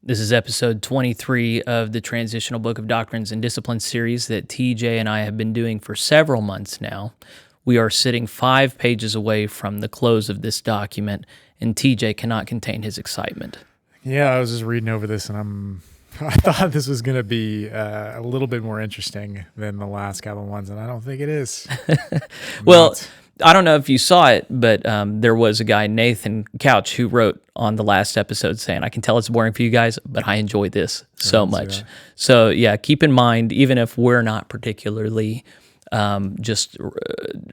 This is episode 23 of the Transitional Book of Doctrines and Disciplines series that TJ and I have been doing for several months now. We are sitting 5 pages away from the close of this document, and TJ cannot contain his excitement. Yeah, I was just reading over this, and I thought this was going to be a little bit more interesting than the last couple ones, and I don't think it is. Well, I don't know if you saw it, but there was a guy, Nathan Couch, who wrote on the last episode saying, I can tell it's boring for you guys, but I enjoy this so much. So yeah, keep in mind, even if we're not particularly just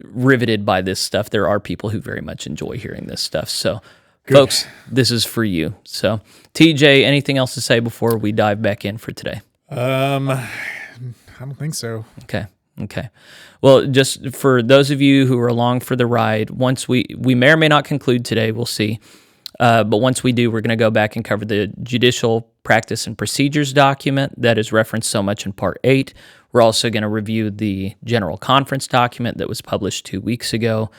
riveted by this stuff, there are people who very much enjoy hearing this stuff. So good. Folks, this is for you. So TJ, anything else to say before we dive back in for today? I don't think so. Okay. Well, just for those of you who are along for the ride, once we may or may not conclude today, we'll see. But once we do, we're going to go back and cover the Judicial Practice and Procedures document that is referenced so much in Part 8. We're also going to review the General Conference document that was published 2 weeks ago.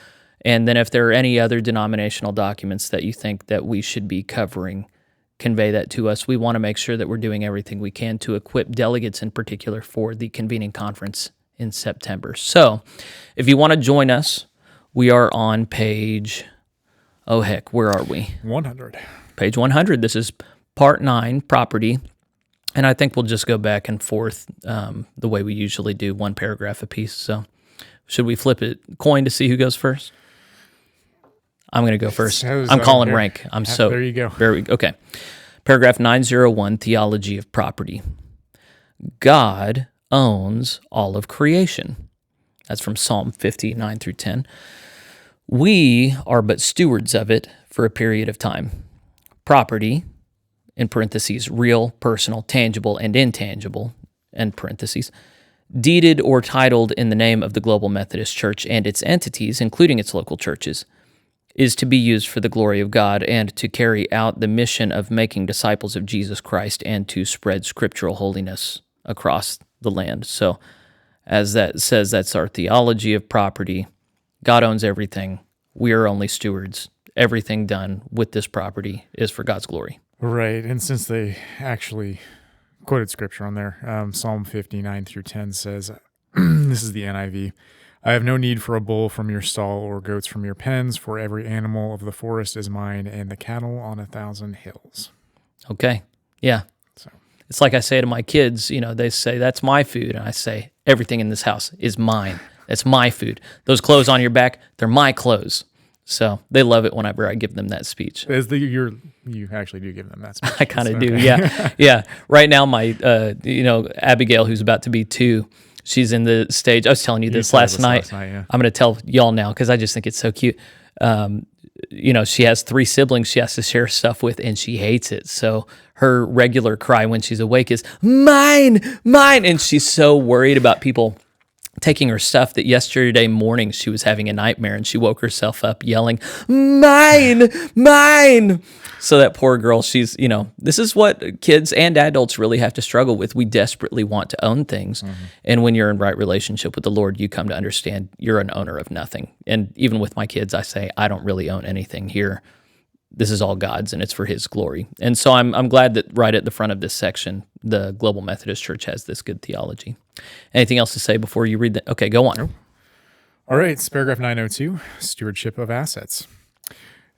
And then if there are any other denominational documents that you think that we should be covering, convey that to us. We want to make sure that we're doing everything we can to equip delegates in particular for the convening conference in September. So if you want to join us, we are on page, where are we? 100. Page 100. This is Part 9, Property. And I think we'll just go back and forth the way we usually do, one paragraph apiece. So should we flip a coin to see who goes first? I'm going to go first. I'm calling rank. There you go. Okay. Paragraph 901, Theology of Property. God owns all of creation. That's from Psalm 50, 9 through 10. We are but stewards of it for a period of time. Property, in parentheses, real, personal, tangible, and intangible, end parentheses, deeded or titled in the name of the Global Methodist Church and its entities, including its local churches, is to be used for the glory of God and to carry out the mission of making disciples of Jesus Christ and to spread scriptural holiness across the land. So, as that says, that's our theology of property. God owns everything. We are only stewards. Everything done with this property is for God's glory. Right, and since they actually quoted scripture on there, Psalm 59 through 10 says, this is the NIV, I have no need for a bull from your stall or goats from your pens, for every animal of the forest is mine, and the cattle on 1,000 hills. Okay, yeah. So it's like I say to my kids, they say, that's my food, and I say, everything in this house is mine. That's my food. Those clothes on your back, they're my clothes. So they love it whenever I give them that speech. You actually do give them that speech. I kind of do, yeah. Yeah. Right now, my, Abigail, who's about to be 2, she's in the stage. I was telling you this last night. Yeah. I'm going to tell y'all now because I just think it's so cute. She has 3 siblings she has to share stuff with, and she hates it. So her regular cry when she's awake is, mine, mine. And she's so worried about people taking her stuff that yesterday morning she was having a nightmare and she woke herself up yelling, mine, mine. So that poor girl, she's, this is what kids and adults really have to struggle with. We desperately want to own things. Mm-hmm. And when you're in right relationship with the Lord, you come to understand you're an owner of nothing. And even with my kids, I say, I don't really own anything here. This is all God's and it's for His glory. And so I'm glad that right at the front of this section, the Global Methodist Church has this good theology. Anything else to say before you read that? Okay, go on. All right, it's paragraph 902, Stewardship of Assets.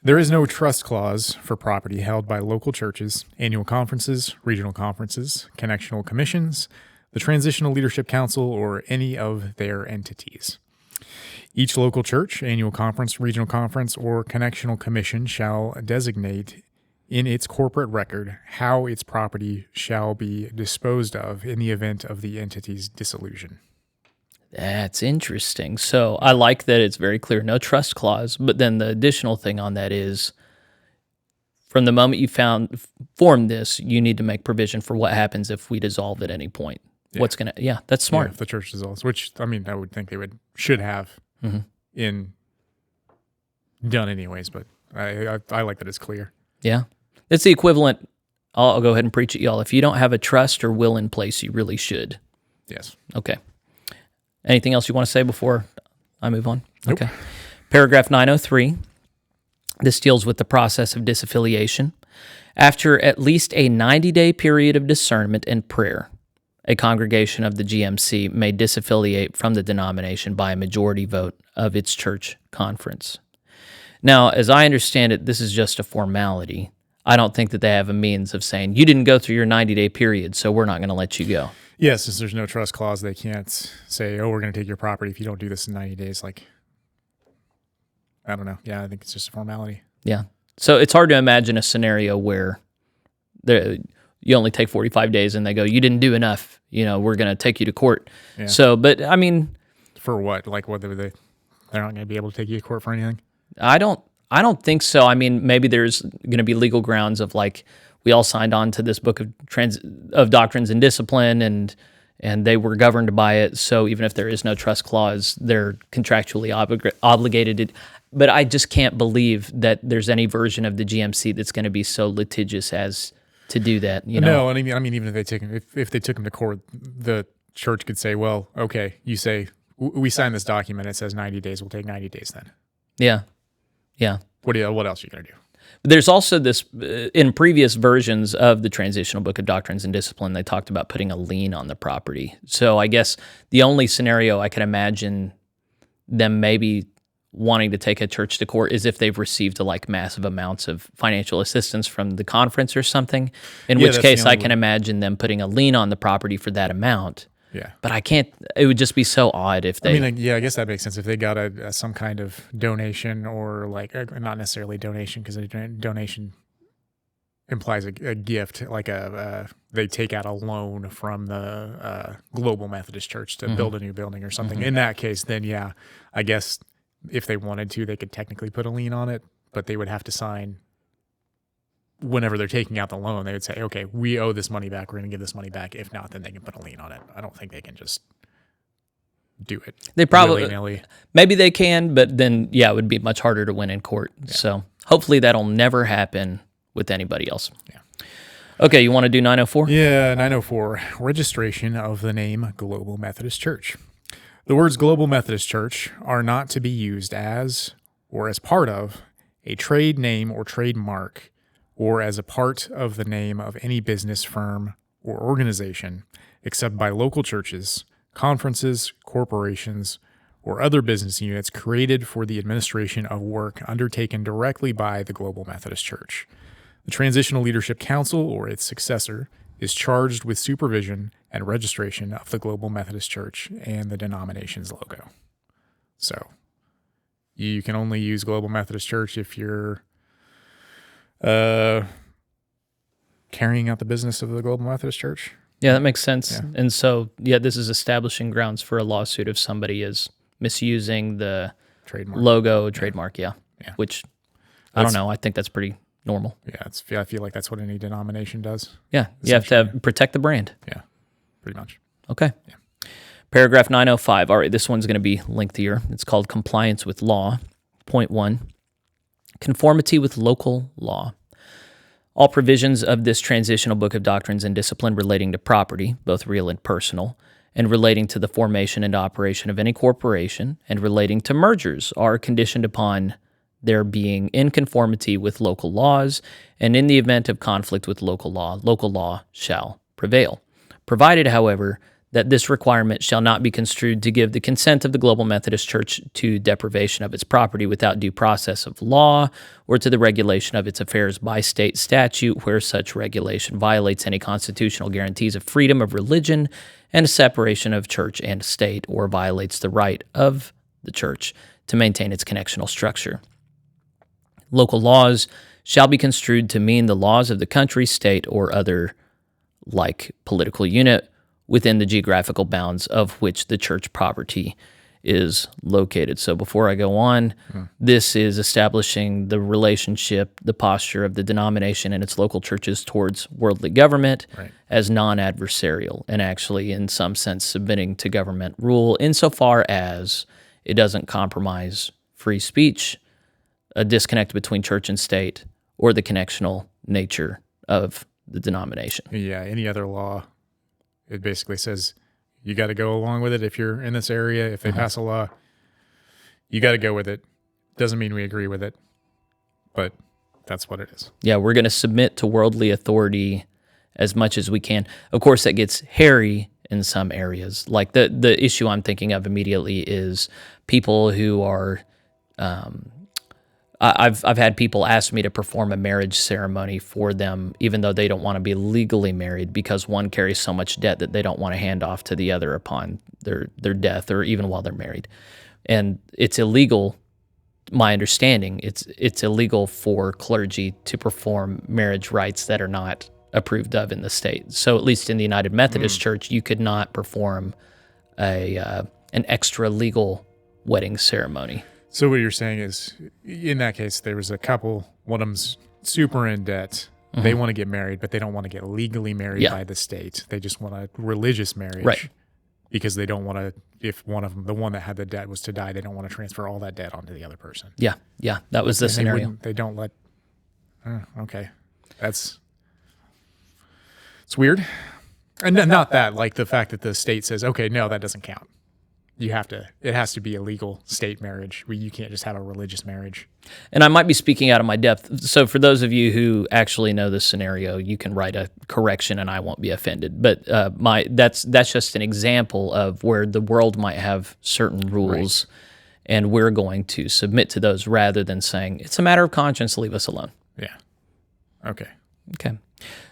There is no trust clause for property held by local churches, annual conferences, regional conferences, connectional commissions, the Transitional Leadership Council, or any of their entities. Each local church, annual conference, regional conference, or connectional commission shall designate in its corporate record how its property shall be disposed of in the event of the entity's dissolution. That's interesting. So I like that it's very clear, no trust clause, but then the additional thing on that is from the moment you formed this, you need to make provision for what happens if we dissolve at any point. Yeah. That's smart. Yeah, if the church dissolves, which, I would think they should have done anyways, but I like that it's clear. Yeah. It's the equivalent. I'll go ahead and preach it, y'all. If you don't have a trust or will in place, you really should. Yes. Okay. Anything else you want to say before I move on? Nope. Okay. Paragraph 903. This deals with the process of disaffiliation. After at least a 90-day period of discernment and prayer, a congregation of the GMC may disaffiliate from the denomination by a majority vote of its church conference. Now, as I understand it, this is just a formality. I don't think that they have a means of saying, you didn't go through your 90-day period, so we're not going to let you go. Yes, since there's no trust clause, they can't say, oh, we're going to take your property if you don't do this in 90 days. Like, I don't know. Yeah, I think it's just a formality. Yeah. So it's hard to imagine a scenario where you only take 45 days and they go, you didn't do enough. We're going to take you to court. Yeah. So, but I mean. For what? Like, they're not going to be able to take you to court for anything? I don't think so. I mean, maybe there's going to be legal grounds of like, we all signed on to this book of Doctrines and Discipline, and they were governed by it. So even if there is no trust clause, they're contractually obligated. But I just can't believe that there's any version of the GMC that's going to be so litigious as to do that. No, and I mean, even if they took him to court, the church could say, well, okay, you say we signed this document. It says 90 days. We'll take 90 days then. Yeah. Yeah. What else are you going to do? There's also this, in previous versions of the Transitional Book of Doctrines and Discipline, they talked about putting a lien on the property. So I guess the only scenario I can imagine them maybe wanting to take a church to court is if they've received like massive amounts of financial assistance from the conference or something, in which case I can imagine them putting a lien on the property for that amount. Yeah. But I can't, it would just be so odd if they... I guess that makes sense. If they got some kind of donation, or like, not necessarily donation, because a donation implies a gift, like they take out a loan from the Global Methodist Church to build a new building or something. In that case, then yeah, I guess if they wanted to, they could technically put a lien on it, but they would have to sign... Whenever they're taking out the loan, they would say, okay, we owe this money back. We're going to give this money back. If not, then they can put a lien on it. I don't think they can just do it. They probably, maybe they can, but then, yeah, it would be much harder to win in court. Yeah. So hopefully that'll never happen with anybody else. Yeah. Okay, you want to do 904? Yeah, 904, registration of the name Global Methodist Church. The words Global Methodist Church are not to be used as or as part of a trade name or trademark, or as a part of the name of any business firm or organization, except by local churches, conferences, corporations, or other business units created for the administration of work undertaken directly by the Global Methodist Church. The Transitional Leadership Council, or its successor, is charged with supervision and registration of the Global Methodist Church and the denomination's logo. So, you can only use Global Methodist Church if you're carrying out the business of the Global Methodist Church. Yeah, that makes sense. Yeah. And so, yeah, this is establishing grounds for a lawsuit if somebody is misusing the trademark, yeah. Which, I don't know, I think that's pretty normal. Yeah, I feel like that's what any denomination does. Yeah, you have to protect the brand. Yeah, pretty much. Okay. Yeah. Paragraph 905. All right, this one's going to be lengthier. It's called Compliance with Law. Point 1. Conformity with local law. All provisions of this Transitional Book of Doctrines and Discipline relating to property, both real and personal, and relating to the formation and operation of any corporation, and relating to mergers, are conditioned upon their being in conformity with local laws, and in the event of conflict with local law shall prevail. Provided, however, that this requirement shall not be construed to give the consent of the Global Methodist Church to deprivation of its property without due process of law, or to the regulation of its affairs by state statute where such regulation violates any constitutional guarantees of freedom of religion and a separation of church and state, or violates the right of the church to maintain its connectional structure. Local laws shall be construed to mean the laws of the country, state, or other like political unit within the geographical bounds of which the church property is located. So before I go on, this is establishing the relationship, the posture of the denomination and its local churches towards worldly government as non-adversarial, and actually in some sense submitting to government rule insofar as it doesn't compromise free speech, a disconnect between church and state, or the connectional nature of the denomination. Yeah, any other law, it basically says you got to go along with it if you're in this area. If they pass a law, you got to go with it. Doesn't mean we agree with it, but That's what it is. Yeah, we're going to submit to worldly authority as much as we can. Of course, that gets hairy in some areas. Like the issue I'm thinking of immediately is people who are. I've had people ask me to perform a marriage ceremony for them, even though they don't want to be legally married, because one carries so much debt that they don't want to hand off to the other upon their death, or even while they're married. And it's illegal. My understanding, it's illegal for clergy to perform marriage rites that are not approved of in the state. So at least in the United Methodist Church, you could not perform an extra legal wedding ceremony. So what you're saying is, in that case, there was a couple, one of them's super in debt. Mm-hmm. They want to get married, but they don't want to get legally married by the state. They just want a religious marriage. Right. Because they don't want to, if one of them, the one that had the debt was to die, they don't want to transfer all that debt onto the other person. Yeah, that was the scenario. They don't let, okay. It's weird. And not that, like the fact that the state says, okay, no, that doesn't count. It has to be a legal state marriage. You can't just have a religious marriage. And I might be speaking out of my depth. So for those of you who actually know this scenario, you can write a correction and I won't be offended. But that's just an example of where the world might have certain rules, and we're going to submit to those rather than saying, it's a matter of conscience, leave us alone. Yeah. Okay.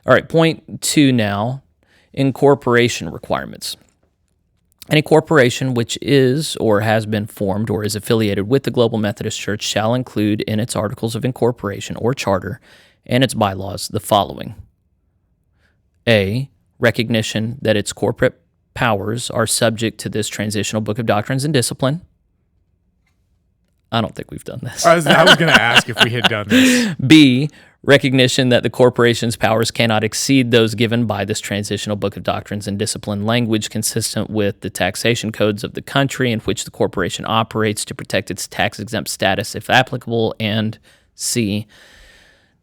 All right, point 2 now, incorporation requirements. Any corporation which is or has been formed or is affiliated with the Global Methodist Church shall include in its articles of incorporation or charter and its bylaws the following. A, recognition that its corporate powers are subject to this transitional book of Doctrines and Discipline. I don't think we've done this. I was going to ask if we had done this. B, recognition that the corporation's powers cannot exceed those given by this transitional book of Doctrines and Discipline, language consistent with the taxation codes of the country in which the corporation operates to protect its tax-exempt status if applicable. And C,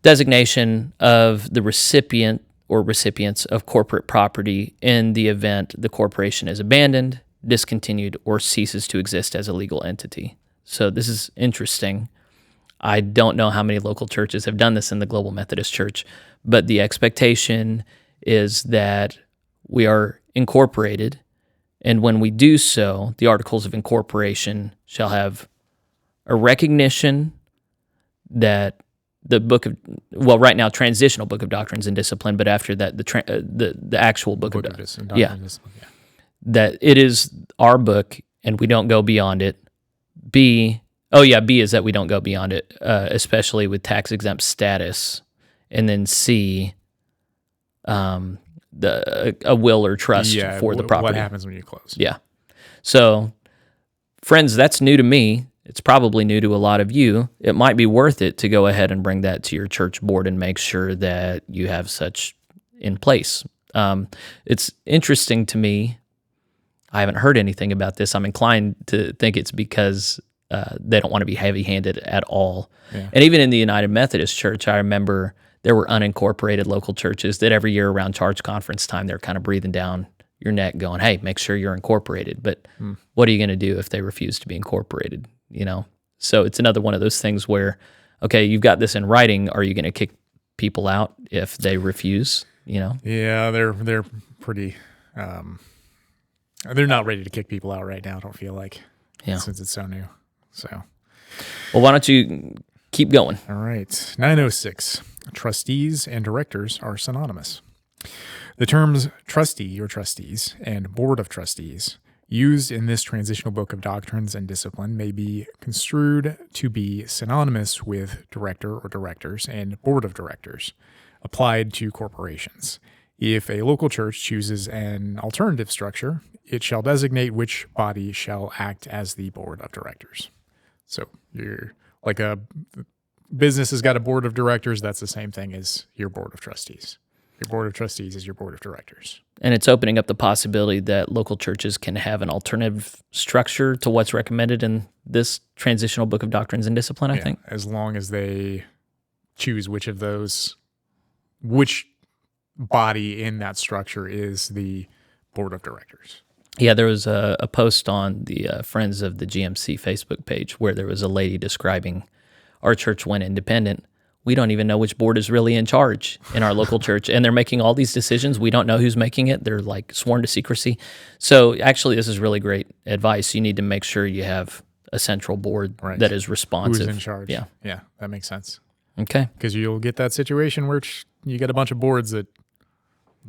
designation of the recipient or recipients of corporate property in the event the corporation is abandoned, discontinued, or ceases to exist as a legal entity. So this is interesting. I don't know how many local churches have done this in the Global Methodist Church, but the expectation is that we are incorporated, and when we do so, the Articles of Incorporation shall have a recognition that the book of, well, right now, Transitional Book of Doctrines and Discipline, but after that, the actual book of Discipline, that it is our book, and we don't go beyond it. B is that we don't go beyond it, especially with tax-exempt status. And then C, a will or trust for the property. What happens when you close? Yeah. So, friends, that's new to me. It's probably new to a lot of you. It might be worth it to go ahead and bring that to your church board and make sure that you have such in place. It's interesting to me. I haven't heard anything about this. I'm inclined to think it's because they don't want to be heavy-handed at all. Yeah. And even in the United Methodist Church, I remember there were unincorporated local churches that every year around charge conference time, they're kind of breathing down your neck going, hey, make sure you're incorporated. But what are you going to do if they refuse to be incorporated? You know? So it's another one of those things where, okay, you've got this in writing. Are you going to kick people out if they refuse? You know? Yeah, they're pretty... they're not ready to kick people out right now, I don't feel like, since it's so new. So, well, why don't you keep going? All right. 906. Trustees and directors are synonymous. The terms trustee or trustees and board of trustees used in this transitional book of Doctrines and Discipline may be construed to be synonymous with director or directors and board of directors applied to corporations. If a local church chooses an alternative structure, it shall designate which body shall act as the board of directors. So you're like a business has got a board of directors. That's the same thing as your board of trustees. Your board of trustees is your board of directors. And it's opening up the possibility that local churches can have an alternative structure to what's recommended in this transitional book of Doctrines and Discipline, I think. As long as they choose which body in that structure is the board of directors. Yeah, there was a post on the Friends of the GMC Facebook page where there was a lady describing our church went independent we don't even know which board is really in charge in our local church, and they're making all these decisions. We don't know who's making it. They're like sworn to secrecy. So actually, this is really great advice. You need to make sure you have a central board that is responsive. Who's in charge? Yeah, that makes sense. Okay. Because you'll get that situation where you get a bunch of boards that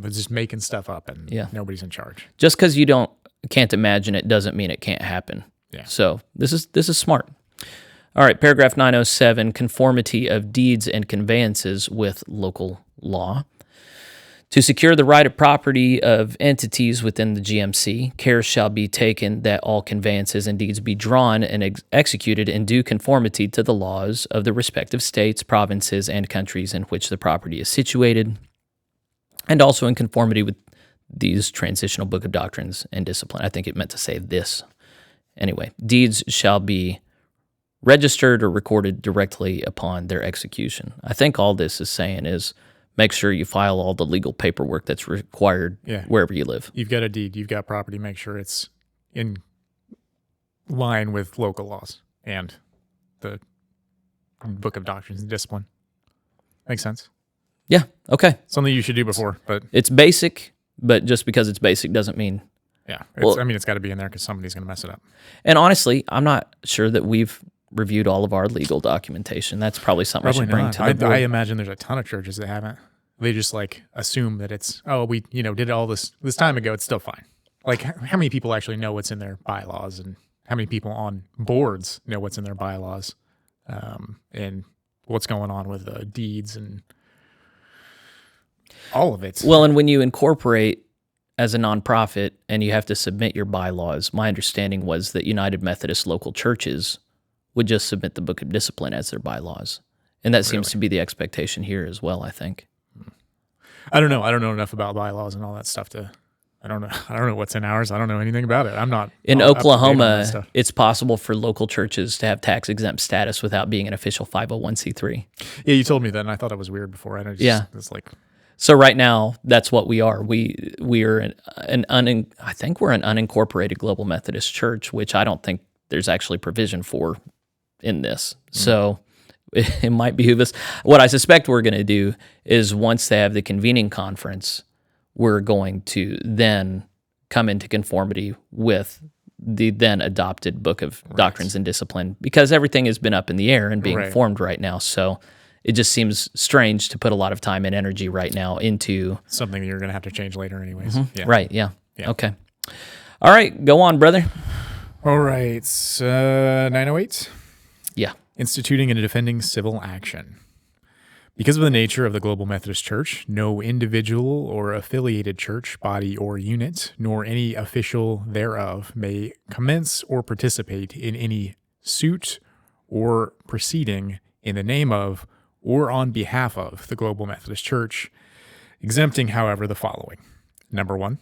are just making stuff up and nobody's in charge. Just because you can't imagine it doesn't mean it can't happen. Yeah. So this is smart. All right, paragraph 907, conformity of deeds and conveyances with local law. To secure the right of property of entities within the GMC, care shall be taken that all conveyances and deeds be drawn and executed in due conformity to the laws of the respective states, provinces, and countries in which the property is situated, and also in conformity with these transitional book of doctrines and discipline. I think it meant to say this. Anyway, deeds shall be registered or recorded directly upon their execution. I think all this is saying is make sure you file all the legal paperwork that's required wherever you live. You've got a deed, you've got property, make sure it's in line with local laws and the Book of Doctrines and Discipline. Makes sense. Yeah, okay. Something you should do before, but... It's basic, but just because it's basic doesn't mean... Yeah, it's got to be in there because somebody's going to mess it up. And honestly, I'm not sure that we've reviewed all of our legal documentation. That's probably something I should bring to the board. I imagine there's a ton of churches that haven't. They just assume that it's, we did all this time ago, it's still fine. Like how many people actually know what's in their bylaws and how many people on boards know what's in their bylaws and what's going on with the deeds and all of it. Well, and when you incorporate as a nonprofit and you have to submit your bylaws, my understanding was that United Methodist local churches would just submit the Book of Discipline as their bylaws. And that seems to be the expectation here as well, I think. I don't know. I don't know enough about bylaws and all that stuff I don't know what's in ours. I don't know anything about it. I'm not. In Oklahoma, it's possible for local churches to have tax exempt status without being an official 501c3. Yeah, you told me that, and I thought it was weird before. It's like. So right now, that's what we are. We are I think we're an unincorporated Global Methodist Church, which I don't think there's actually provision for in this. So it might behoove us. What I suspect we're going to do is once they have the convening conference, we're going to then come into conformity with the then adopted Book of Doctrines and Discipline, because everything has been up in the air and being formed right now. So it just seems strange to put a lot of time and energy right now into something you're going to have to change later anyways. Yeah. Right, yeah. Okay. All right, go on, brother. All right, 908. Yeah. Instituting and defending civil action. Because of the nature of the Global Methodist Church, no individual or affiliated church, body, or unit, nor any official thereof may commence or participate in any suit or proceeding in the name of or on behalf of the Global Methodist Church, exempting, however, the following. Number 1,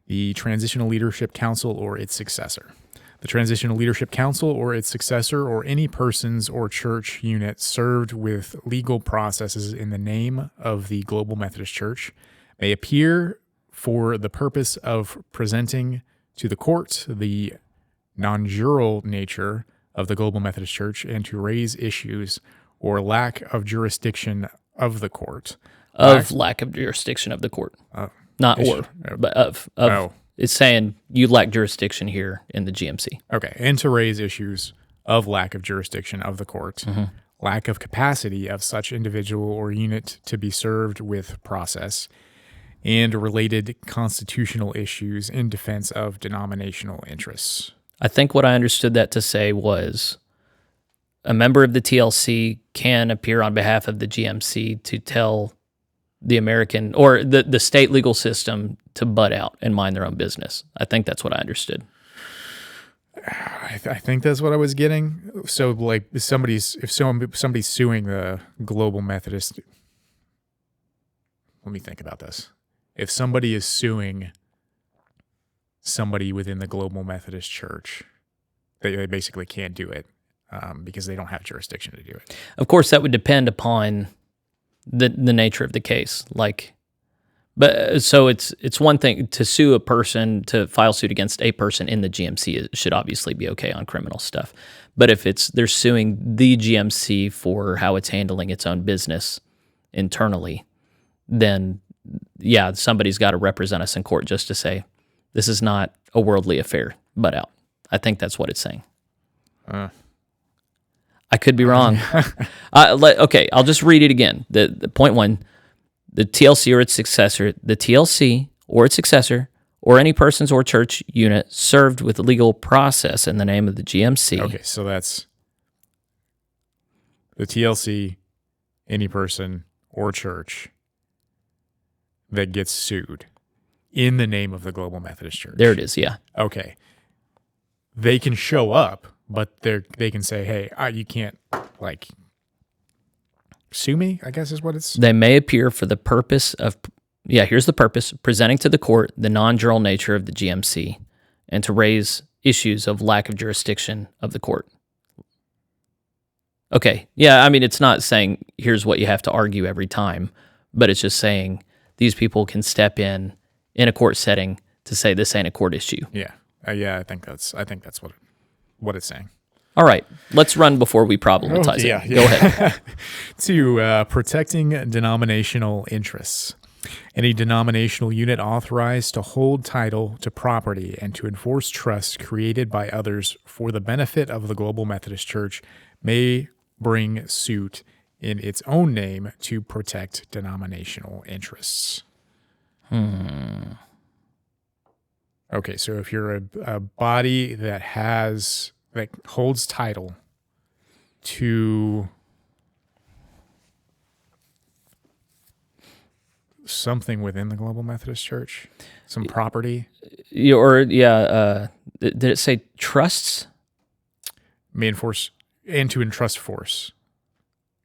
the Transitional Leadership Council or its successor. The Transitional Leadership Council or its successor or any persons or church unit served with legal processes in the name of the Global Methodist Church may appear for the purpose of presenting to the court the non-jural nature of the Global Methodist Church and to raise issues or lack of jurisdiction of the court. Lack of jurisdiction of the court. Not issue. But of. It's saying you lack jurisdiction here in the GMC. Okay, and to raise issues of lack of jurisdiction of the court, lack of capacity of such individual or unit to be served with process, and related constitutional issues in defense of denominational interests. I think what I understood that to say was a member of the TLC can appear on behalf of the GMC to tell the American or the state legal system to butt out and mind their own business. I think that's what I understood. I think that's what I was getting. So, like, if somebody's suing the Global Methodist, let me think about this. If somebody is suing somebody within the Global Methodist Church, they basically can't do it because they don't have jurisdiction to do it. Of course, that would depend upon the nature of the case. Like, But so it's one thing to sue a person, to file suit against a person in the GMC. It should obviously be okay on criminal stuff. But if they're suing the GMC for how it's handling its own business internally, then yeah, somebody's got to represent us in court just to say this is not a worldly affair, but out. I think that's what it's saying. I could be wrong. Okay, I'll just read it again. The point one. The TLC or its successor, or any persons or church unit served with legal process in the name of the GMC. Okay, so that's the TLC, any person or church that gets sued in the name of the Global Methodist Church. There it is, yeah. Okay. They can show up, but they can say, hey, you can't, like, sue me, I guess is what it's... They may appear for the purpose of, here's the purpose, presenting to the court the non-jural nature of the GMC and to raise issues of lack of jurisdiction of the court. Okay, yeah, I mean, it's not saying here's what you have to argue every time, but it's just saying these people can step in a court setting to say this ain't a court issue. Yeah, I think that's what it's saying. All right, let's run before we problematize it. Yeah. Go ahead. To protecting denominational interests. Any denominational unit authorized to hold title to property and to enforce trusts created by others for the benefit of the Global Methodist Church may bring suit in its own name to protect denominational interests. Okay, so if you're a body that holds title to something within the Global Methodist Church, some property. Did it say trusts? May enforce and to entrust force.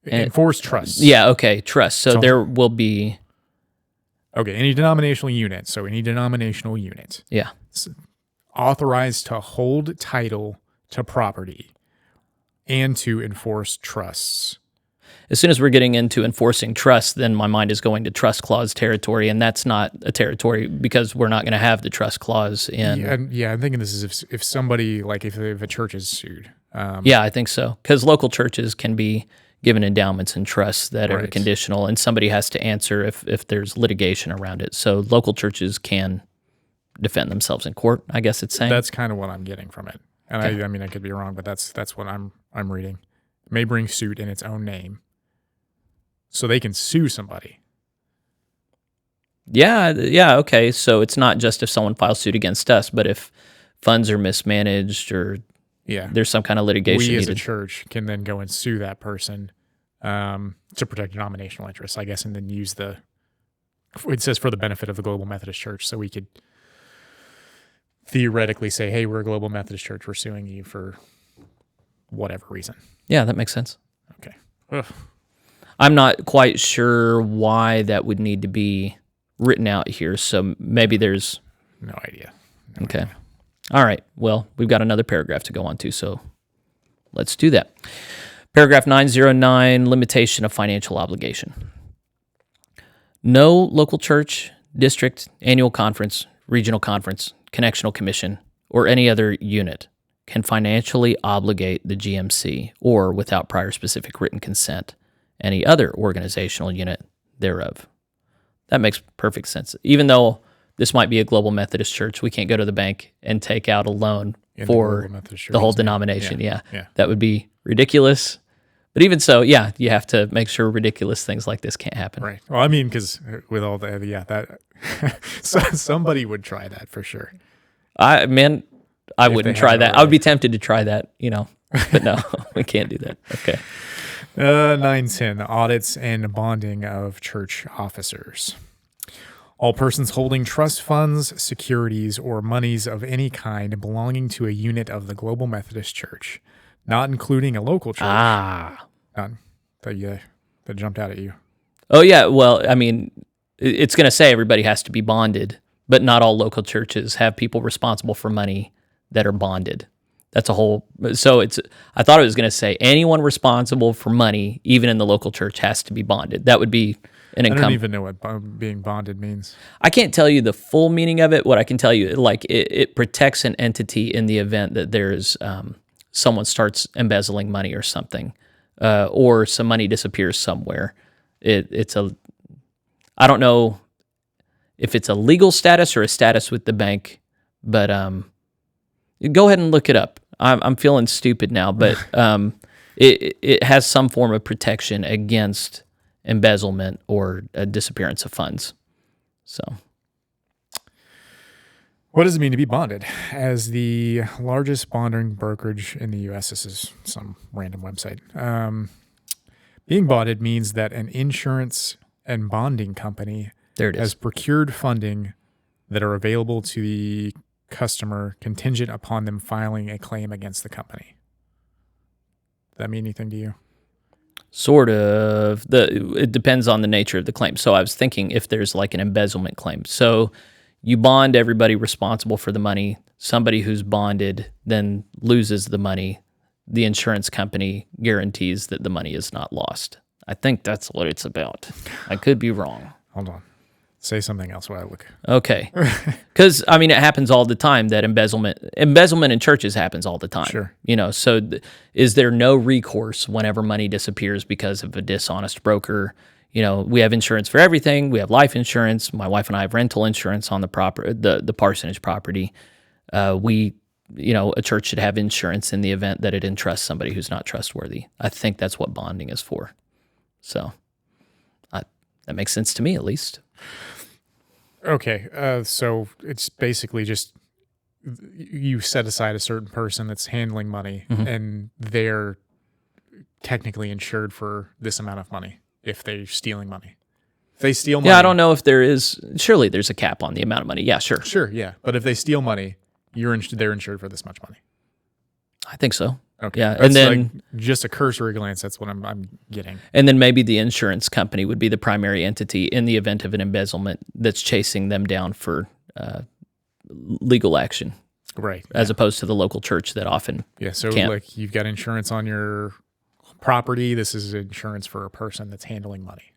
Enforce trusts. Yeah, okay, trust. So there will be... Okay, any denominational unit. So any denominational unit. Yeah. Authorized to hold title to property and to enforce trusts. As soon as we're getting into enforcing trust, then my mind is going to trust clause territory, and that's not a territory because we're not going to have the trust clause in. Yeah, I'm thinking this is if somebody, like if a church is sued. Yeah, I think so. Because local churches can be given endowments and trusts that are conditional, and somebody has to answer if there's litigation around it. So local churches can defend themselves in court, I guess it's saying. That's kind of what I'm getting from it. And okay. I mean, I could be wrong, but that's what I'm reading. May bring suit in its own name, so they can sue somebody. Yeah, okay. So it's not just if someone files suit against us, but if funds are mismanaged or there's some kind of litigation. We as a church can then go and sue that person to protect denominational interests, I guess, and then use it says for the benefit of the Global Methodist Church, so we could theoretically say, hey, we're a Global Methodist Church, we're suing you for whatever reason. Yeah, that makes sense. Okay. Ugh. I'm not quite sure why that would need to be written out here, so maybe there's... No idea. Okay. All right. Well, we've got another paragraph to go on to, so let's do that. Paragraph 909, limitation of financial obligation. No local church, district, annual conference, regional conference, connectional commission, or any other unit can financially obligate the GMC or, without prior specific written consent, any other organizational unit thereof. That makes perfect sense. Even though this might be a Global Methodist Church, we can't go to the bank and take out a loan for the whole denomination. Yeah. That would be ridiculous. But even so, you have to make sure ridiculous things like this can't happen. Right. Well, I mean, because with all that, that somebody would try that for sure. I wouldn't try that. I would be tempted to try that, but no, we can't do that. Okay. 910, audits and bonding of church officers. All persons holding trust funds, securities, or monies of any kind belonging to a unit of the Global Methodist Church, not including a local church. That jumped out at you. Oh, yeah. Well, I mean, it's going to say everybody has to be bonded, but not all local churches have people responsible for money that are bonded. That's a whole... So I thought it was going to say anyone responsible for money, even in the local church, has to be bonded. That would be an income. I don't even know what being bonded means. I can't tell you the full meaning of it. What I can tell you, like it protects an entity in the event that there's someone starts embezzling money or something, or some money disappears somewhere. I don't know if it's a legal status or a status with the bank, but go ahead and look it up. I'm feeling stupid now, but it has some form of protection against embezzlement or a disappearance of funds. So, what does it mean to be bonded? As the largest bonding brokerage in the U.S., this is some random website. Being bonded means that an insurance and bonding company has procured funding that are available to the customer contingent upon them filing a claim against the company. Does that mean anything to you? Sort of. It depends on the nature of the claim. So I was thinking if there's like an embezzlement claim. So you bond everybody responsible for the money. Somebody who's bonded then loses the money. The insurance company guarantees that the money is not lost. I think that's what it's about. I could be wrong. Hold on. Say something else while I look. Okay. Because, I mean, it happens all the time that embezzlement in churches happens all the time. Sure. So is there no recourse whenever money disappears because of a dishonest broker? We have insurance for everything. We have life insurance. My wife and I have rental insurance on the parsonage property. A church should have insurance in the event that it entrusts somebody who's not trustworthy. I think that's what bonding is for. So that makes sense to me, at least. Okay, so it's basically just you set aside a certain person that's handling money, and they're technically insured for this amount of money if they're stealing money. If they steal money... Yeah, I don't know if there is... Surely there's a cap on the amount of money. Yeah, sure. Sure, yeah. But if they steal money, they're insured for this much money. I think so. Okay. Yeah, That's and then like just a cursory glance. That's what I'm getting. And then maybe the insurance company would be the primary entity in the event of an embezzlement that's chasing them down for legal action, right? As opposed to the local church that often can't. Like you've got insurance on your property. This is insurance for a person that's handling money.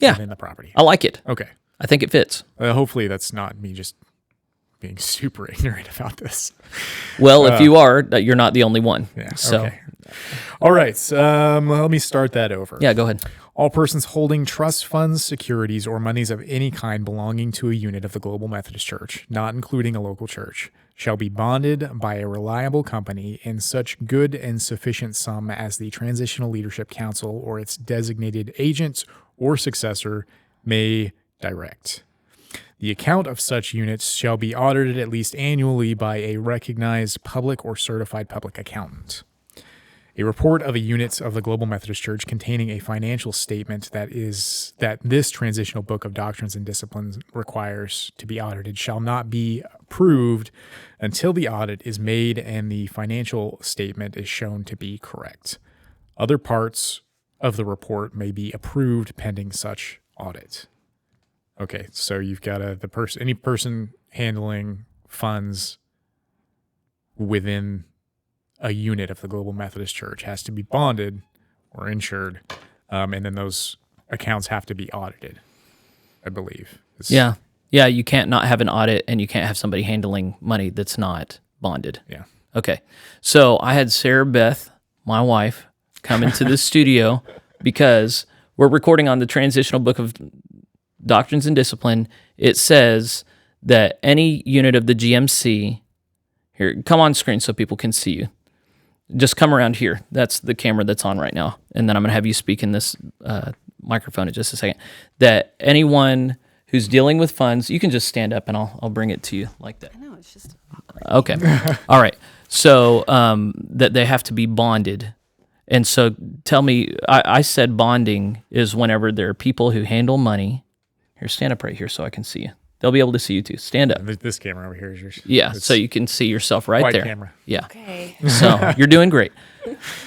Within the property. I like it. Okay, I think it fits. Hopefully, that's not me just being super ignorant about this. Well, if you are, you're not the only one. Yeah. So. Okay. All right. Let me start that over. Yeah, go ahead. All persons holding trust funds, securities, or monies of any kind belonging to a unit of the Global Methodist Church, not including a local church, shall be bonded by a reliable company in such good and sufficient sum as the Transitional Leadership Council or its designated agent or successor may direct. The account of such units shall be audited at least annually by a recognized public or certified public accountant. A report of a unit of the Global Methodist Church containing a financial statement that this transitional book of Doctrines and Disciplines requires to be audited shall not be approved until the audit is made and the financial statement is shown to be correct. Other parts of the report may be approved pending such audit. Okay, so you've got any person handling funds within a unit of the Global Methodist Church has to be bonded or insured, and then those accounts have to be audited, I believe. Yeah, you can't not have an audit, and you can't have somebody handling money that's not bonded. Yeah. Okay, so I had Sarah Beth, my wife, come into the studio because we're recording on the Transitional Book of Doctrines and Discipline. It says that any unit of the GMC, here, come on screen so people can see you. Just come around here. That's the camera that's on right now. And then I'm going to have you speak in this microphone in just a second. That anyone who's dealing with funds, you can just stand up and I'll bring it to you like that. I know, it's just awkward. Okay. All right. So that they have to be bonded. And so tell me, I said bonding is whenever there are people who handle money. Here, stand up right here so I can see you. They'll be able to see you too. Stand up. This camera over here is yours. Yeah, so you can see yourself right there. Camera. Yeah. Okay. So you're doing great.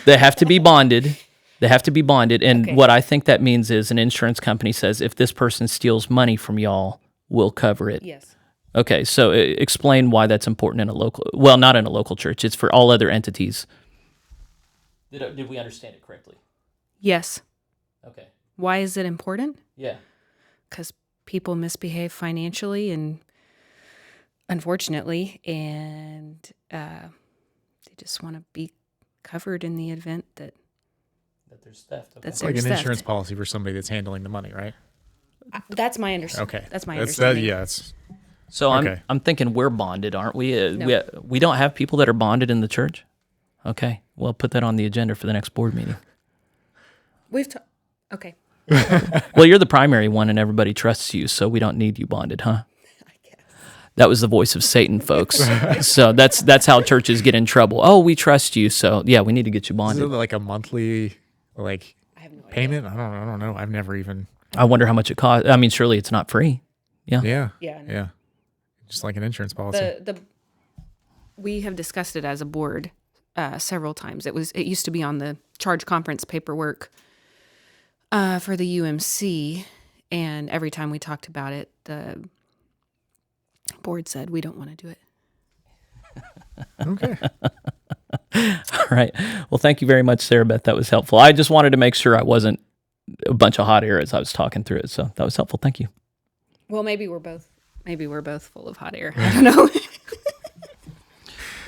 They have to be bonded. And what I think that means is an insurance company says if this person steals money from y'all, we'll cover it. Yes. Okay, so explain why that's important in a local, well, not in a local church. It's for all other entities. Did we understand it correctly? Yes. Okay. Why is it important? Yeah. because people misbehave financially and unfortunately, and they just want to be covered in the event that there's theft. Okay. It's like an insurance policy for somebody that's handling the money, right? That's my understanding. Okay. That's my understanding. So okay. I'm thinking we're bonded, aren't we? No. We don't have people that are bonded in the church? Okay. Well, put that on the agenda for the next board meeting. Okay. Well, you're the primary one and everybody trusts you, so we don't need you bonded, huh? I guess. That was the voice of Satan, folks. So that's how churches get in trouble. Oh, we trust you, so yeah, we need to get you Is bonded. it like a monthly I have no payment? I don't know. I've never even. I wonder how much it costs. I mean, surely it's not free. Yeah. Yeah. idea. Yeah. Just like an insurance policy. We have discussed it as a board several times. It used to be on the charge conference paperwork for the UMC, and every time we talked about it, the board said we don't want to do it. Okay. All right. Well, thank you very much, Sarah Beth. That was helpful. I just wanted to make sure I wasn't a bunch of hot air as I was talking through it. So that was helpful. Thank you. Well, maybe we're both full of hot air. I don't know.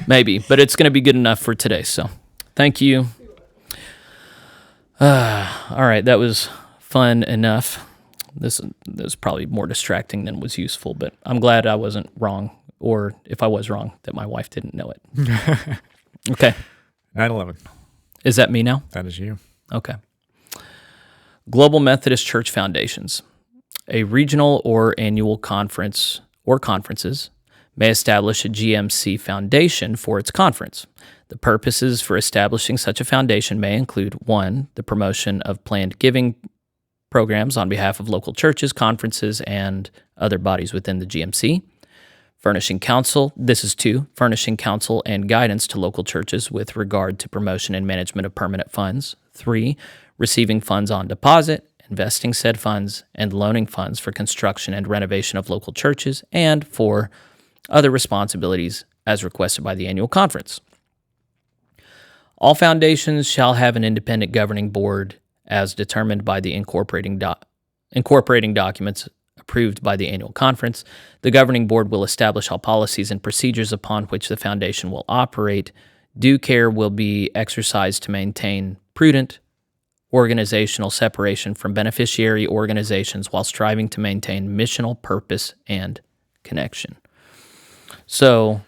Maybe, but it's going to be good enough for today. So thank you. All right. That was fun enough. This was probably more distracting than was useful, but I'm glad I wasn't wrong, or if I was wrong, that my wife didn't know it. Okay. 9/11. Is that me now? That is you. Okay. Global Methodist Church Foundations. A regional or annual conference or conferences may establish a GMC foundation for its conference. The purposes for establishing such a foundation may include 1, the promotion of planned giving programs on behalf of local churches, conferences, and other bodies within the GMC. Furnishing counsel, this is 2, furnishing counsel and guidance to local churches with regard to promotion and management of permanent funds. 3, receiving funds on deposit, investing said funds, and loaning funds for construction and renovation of local churches, and 4, other responsibilities as requested by the annual conference. All foundations shall have an independent governing board as determined by the incorporating documents approved by the annual conference. The governing board will establish all policies and procedures upon which the foundation will operate. Due care will be exercised to maintain prudent organizational separation from beneficiary organizations while striving to maintain missional purpose and connection. So,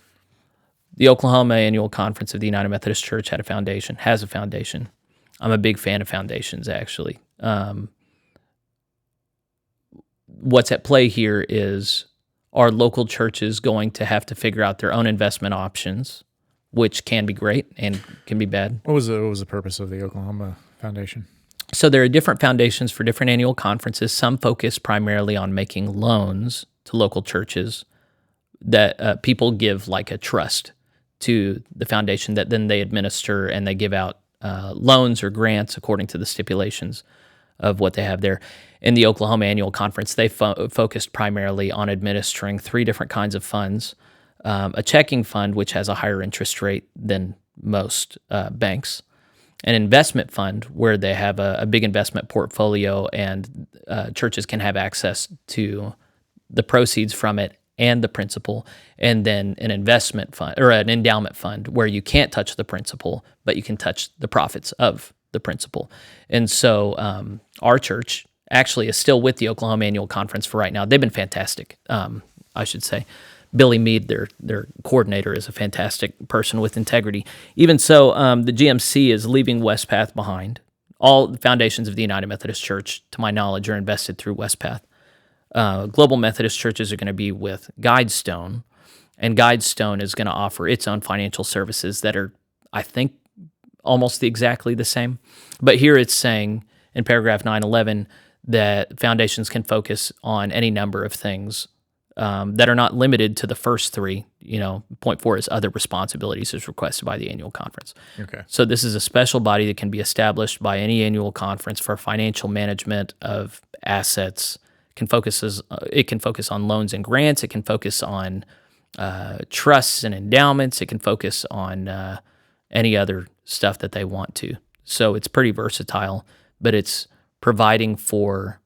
the Oklahoma Annual Conference of the United Methodist Church has a foundation. I'm a big fan of foundations, actually. What's at play here is, are local churches going to have to figure out their own investment options, which can be great and can be bad. What was the purpose of the Oklahoma Foundation? So there are different foundations for different annual conferences. Some focus primarily on making loans to local churches that people give like a trust to the foundation that then they administer, and they give out loans or grants according to the stipulations of what they have there. In the Oklahoma Annual Conference, they focused primarily on administering 3 different kinds of funds. A checking fund, which has a higher interest rate than most banks. An investment fund, where they have a big investment portfolio, and churches can have access to the proceeds from it and the principal. And then an investment fund, or an endowment fund, where you can't touch the principal, but you can touch the profits of the principal. And so our church actually is still with the Oklahoma Annual Conference for right now. They've been fantastic, I should say. Billy Mead, their coordinator, is a fantastic person with integrity. Even so, the GMC is leaving Westpath behind. All the foundations of the United Methodist Church, to my knowledge, are invested through Westpath. Global Methodist churches are going to be with Guidestone, and Guidestone is going to offer its own financial services that are, I think, almost exactly the same. But here it's saying in paragraph 911 that foundations can focus on any number of things that are not limited to the first 3. Point 4 is other responsibilities as requested by the annual conference. Okay. So this is a special body that can be established by any annual conference for financial management of assets. It can focus on loans and grants. It can focus on trusts and endowments. It can focus on any other stuff that they want to. So it's pretty versatile, but it's providing for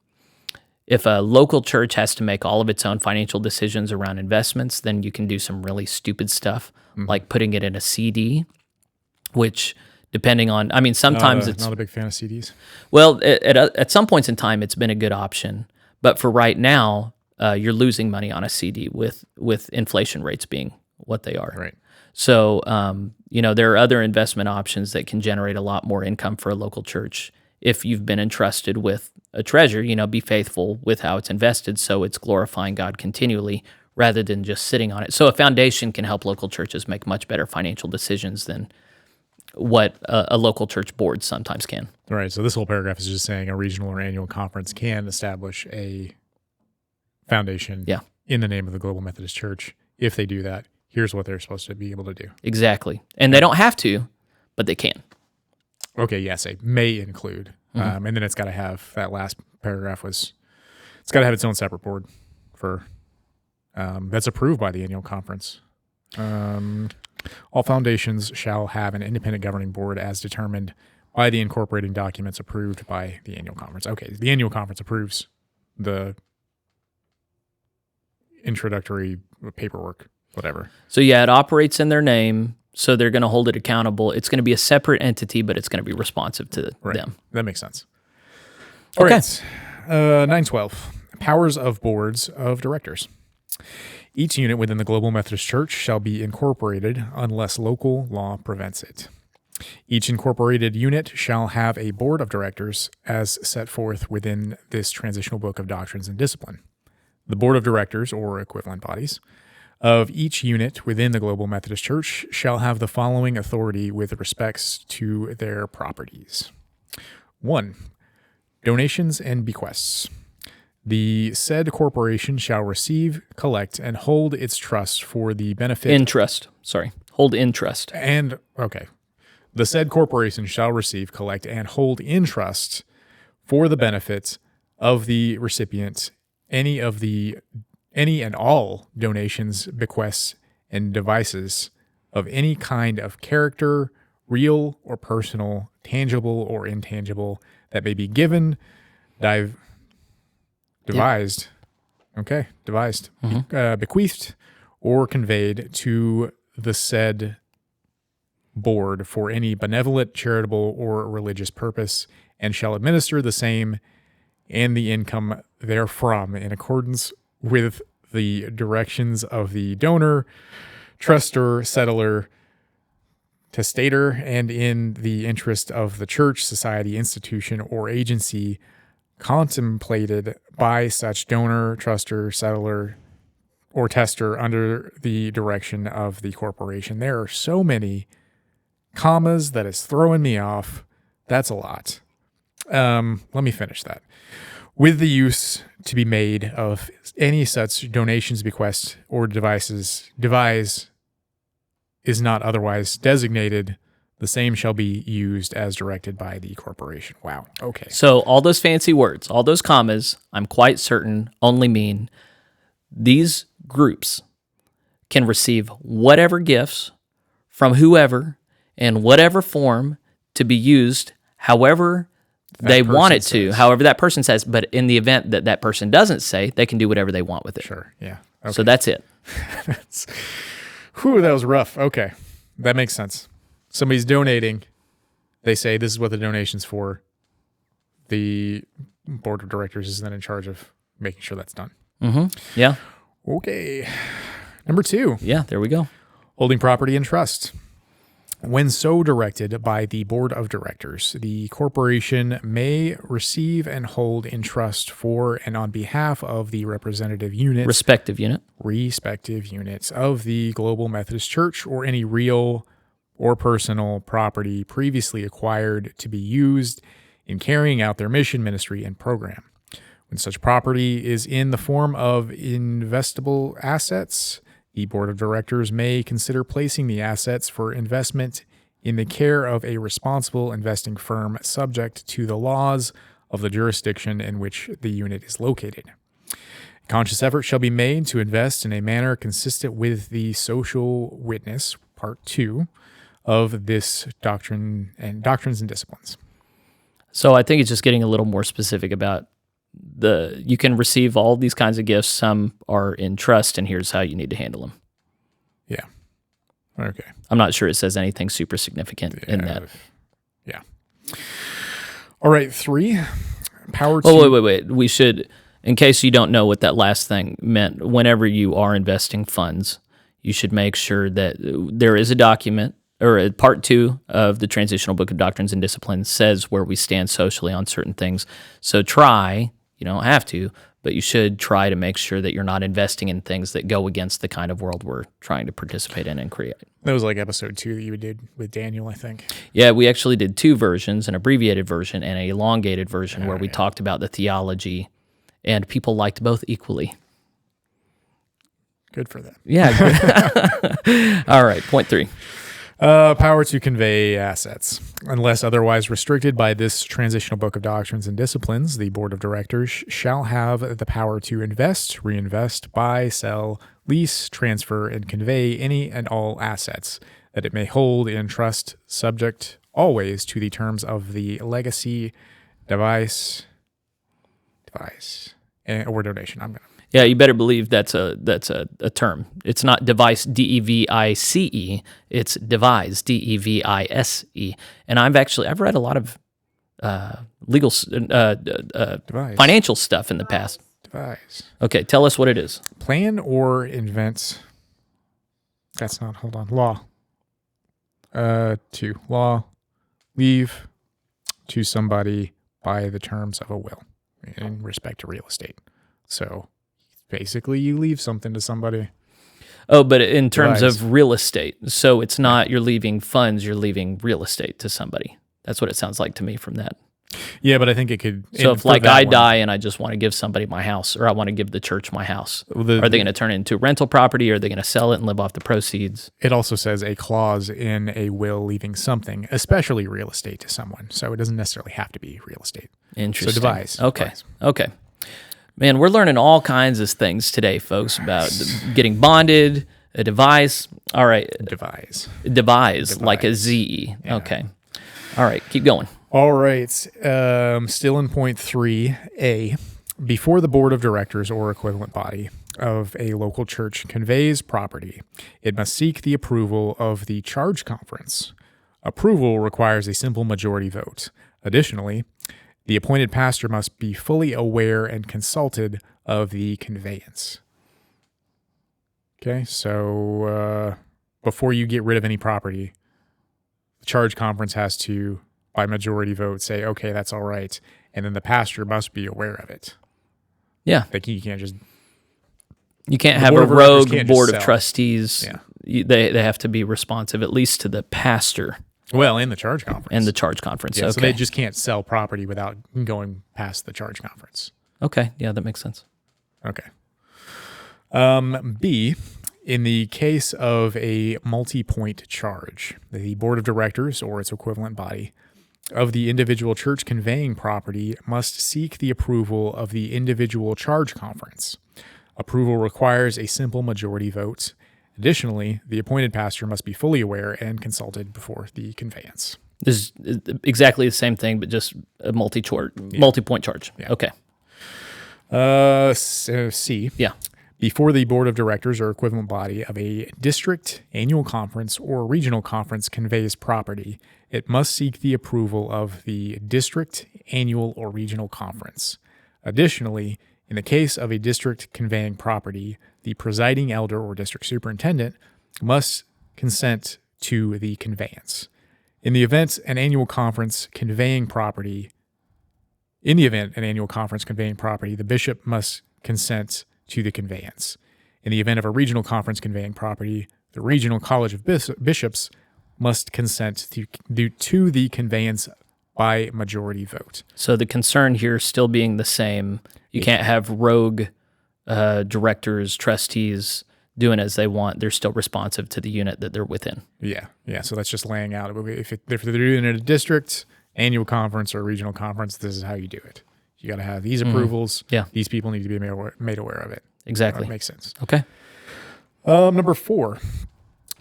If a local church has to make all of its own financial decisions around investments, then you can do some really stupid stuff, like putting it in a CD, which depending on, I mean, sometimes it's not a big fan of CDs. well, at some points in time, it's been a good option, but for right now, you're losing money on a CD with inflation rates being what they are. Right. So, there are other investment options that can generate a lot more income for a local church. If you've been entrusted with a treasure, be faithful with how it's invested so it's glorifying God continually rather than just sitting on it. So a foundation can help local churches make much better financial decisions than what a local church board sometimes can. All right. So this whole paragraph is just saying a regional or annual conference can establish a foundation in the name of the Global Methodist Church. If they do that, here's what they're supposed to be able to do. Exactly. And they don't have to, but they can. Okay, yes, a may include. And then it's got to have, that last paragraph it's got to have its own separate board for, that's approved by the annual conference. All foundations shall have an independent governing board as determined by the incorporating documents approved by the annual conference. Okay, the annual conference approves the introductory paperwork, whatever. So it operates in their name. So they're going to hold it accountable. It's going to be a separate entity, but it's going to be responsive to them. That makes sense. All right. 912. Powers of boards of directors. Each unit within the Global Methodist Church shall be incorporated unless local law prevents it. Each incorporated unit shall have a board of directors as set forth within this transitional book of Doctrines and Discipline. The board of directors, or equivalent bodies, of each unit within the Global Methodist Church shall have the following authority with respects to their properties. 1. Donations and bequests. The said corporation shall receive, collect, and hold its trust for the benefit... Hold in trust. And, okay. The said corporation shall receive, collect, and hold in trust for the benefit of the recipient any and all donations, bequests, and devices of any kind of character, real or personal, tangible or intangible, that may be given, devised, bequeathed, or conveyed to the said board for any benevolent, charitable, or religious purpose, and shall administer the same and the income therefrom in accordance with the directions of the donor, trustor, settler, testator, and in the interest of the church, society, institution, or agency contemplated by such donor, trustor, settler, or tester under the direction of the corporation. There are so many commas that is throwing me off. That's a lot. Let me finish that. With the use to be made of any such donations, bequests, or devise is not otherwise designated, the same shall be used as directed by the corporation. Wow. Okay. So all those fancy words, all those commas, I'm quite certain only mean these groups can receive whatever gifts from whoever in whatever form to be used however they want it to, however that person says. But in the event that that person doesn't say, they can do whatever they want with it. Sure. Yeah. Okay. So that's it. That was rough. Okay. That makes sense. Somebody's donating. They say this is what the donation's for. The board of directors is then in charge of making sure that's done. Mm-hmm. Yeah. Okay. Number 2. Yeah, there we go. Holding property in trust. When so directed by the board of directors, the corporation may receive and hold in trust for and on behalf of the representative units, respective units of the Global Methodist Church, or any real or personal property previously acquired to be used in carrying out their mission, ministry, and program. When such property is in the form of investable assets, the board of directors may consider placing the assets for investment in the care of a responsible investing firm subject to the laws of the jurisdiction in which the unit is located. A conscious effort shall be made to invest in a manner consistent with the social witness, part 2, of this Doctrines and Disciplines. So I think it's just getting a little more specific about you can receive all these kinds of gifts. Some are in trust, and here's how you need to handle them. Yeah. Okay. I'm not sure it says anything super significant in that. Yeah. All right, 3. Power to... Oh, wait. We should, in case you don't know what that last thing meant, whenever you are investing funds, you should make sure that there is a document, or part 2 of the Transitional Book of Doctrines and Disciplines says where we stand socially on certain things. So you don't have to, but you should try to make sure that you're not investing in things that go against the kind of world we're trying to participate in and create. That was like episode 2 that you did with Daniel, I think. Yeah, we actually did 2 versions, an abbreviated version and an elongated version, where we talked about the theology, and people liked both equally. Good for them. Yeah. All right, point 3. Power to convey assets. Unless otherwise restricted by this Transitional Book of Doctrines and Disciplines, the Board of Directors shall have the power to invest, reinvest, buy, sell, lease, transfer, and convey any and all assets that it may hold in trust, subject always to the terms of the legacy, device, or donation. Yeah, you better believe that's a term. It's not device, DEVICE. It's devise, DEVISE. And I've read a lot of legal, financial stuff in the past. Devise. Okay, tell us what it is. Plan or invent. That's not. Hold on. Law. 2. Law. Leave to somebody by the terms of a will in respect to real estate. So basically, you leave something to somebody. Oh, but in terms of real estate. So it's not you're leaving funds, you're leaving real estate to somebody. That's what it sounds like to me from that. Yeah, but I think it could... So if I die and I just want to give somebody my house, or I want to give the church my house, are they going to turn it into rental property, or are they going to sell it and live off the proceeds? It also says a clause in a will leaving something, especially real estate, to someone. So it doesn't necessarily have to be real estate. Interesting. So devise. Okay. Man, we're learning all kinds of things today, folks, about getting bonded, a device. All right. Devise, like a Z. Yeah. Okay. All right, keep going. All right. Still in point 3A. Before the board of directors or equivalent body of a local church conveys property, it must seek the approval of the charge conference. Approval requires a simple majority vote. Additionally, the appointed pastor must be fully aware and consulted of the conveyance. Okay, so before you get rid of any property, the charge conference has to, by majority vote, say, okay, that's all right. And then the pastor must be aware of it. Yeah. Like you can't just... You can't have a rogue board of trustees. Yeah. They have to be responsive, at least to the pastor. Well, in the charge conference. Yeah, okay. So they just can't sell property without going past the charge conference. Okay, yeah, that makes sense. Okay. B, in the case of a multi-point charge, the board of directors or its equivalent body of the individual church conveying property must seek the approval of the individual charge conference. Approval requires a simple majority vote. Additionally, the appointed pastor must be fully aware and consulted before the conveyance. This is exactly the same thing, but just a multi-point charge. Yeah. Okay. C. Yeah. Before the board of directors or equivalent body of a district, annual conference, or regional conference conveys property, it must seek the approval of the district, annual, or regional conference. Additionally, in the case of a district conveying property, the presiding elder or district superintendent must consent to the conveyance. In the event an annual conference conveying property, the bishop must consent to the conveyance. In the event of a regional conference conveying property, the regional college of bishops must consent to the conveyance by majority vote. So the concern here still being the same. You can't have rogue directors, trustees doing as they want. They're still responsive to the unit that they're within. Yeah. So that's just laying out. If they're doing it in a district, annual conference, or regional conference, this is how you do it. You got to have these approvals. Yeah. These people need to be made aware of it. Exactly. That makes sense. Okay. Number 4,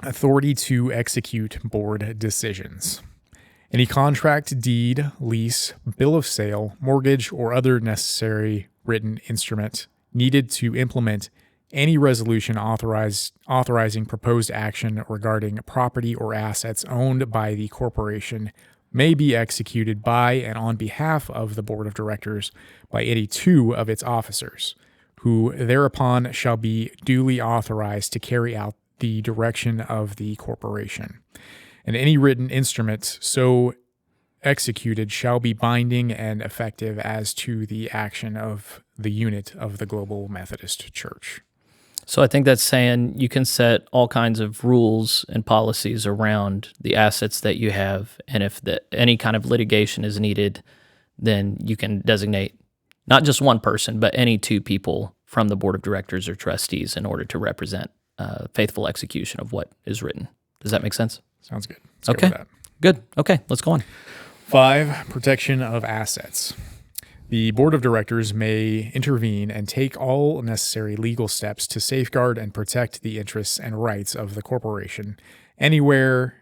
authority to execute board decisions. Any contract, deed, lease, bill of sale, mortgage, or other necessary written instrument needed to implement any resolution authorizing proposed action regarding property or assets owned by the corporation may be executed by and on behalf of the board of directors by any two of its officers, who thereupon shall be duly authorized to carry out the direction of the corporation. And any written instrument so executed shall be binding and effective as to the action of the unit of the Global Methodist Church. So I think that's saying you can set all kinds of rules and policies around the assets that you have, and if any kind of litigation is needed, then you can designate not just one person, but any two people from the board of directors or trustees in order to represent faithful execution of what is written. Does that make sense? Sounds good. Okay. Good. Okay, let's go on. 5, protection of assets. The board of directors may intervene and take all necessary legal steps to safeguard and protect the interests and rights of the corporation anywhere,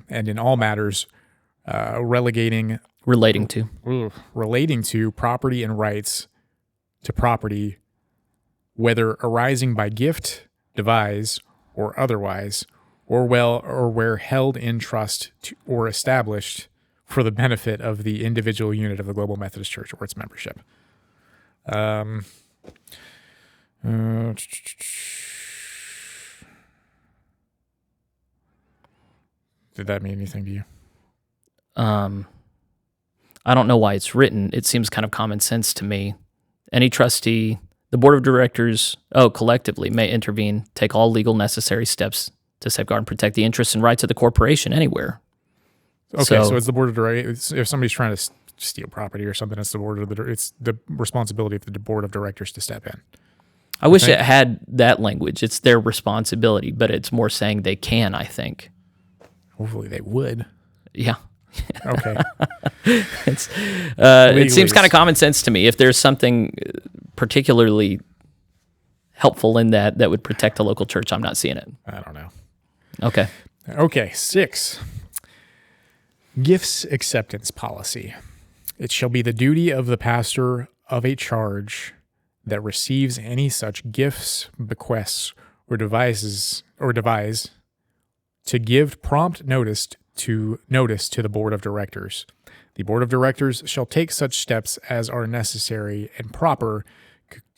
and in all matters relating to property and rights to property, whether arising by gift, devise, or otherwise, or where held in trust or established for the benefit of the individual unit of the Global Methodist Church or its membership. Did that mean anything to you? I don't know why it's written. It seems kind of common sense to me. Any trustee, the board of directors, collectively may intervene, take all legal necessary steps to safeguard and protect the interests and rights of the corporation anywhere. Okay, so it's the board of directors. If somebody's trying to steal property or something, it's the responsibility of the board of directors to step in. I wish it had that language. It's their responsibility, but it's more saying they can, I think. Hopefully they would. Yeah. Okay. It seems kind of common sense to me. If there's something particularly helpful in that would protect the local church, I'm not seeing it. I don't know. Okay. 6. Gifts acceptance policy. It shall be the duty of the pastor of a charge that receives any such gifts, bequests, or devise to give prompt notice to the board of directors. The board of directors shall take such steps as are necessary and proper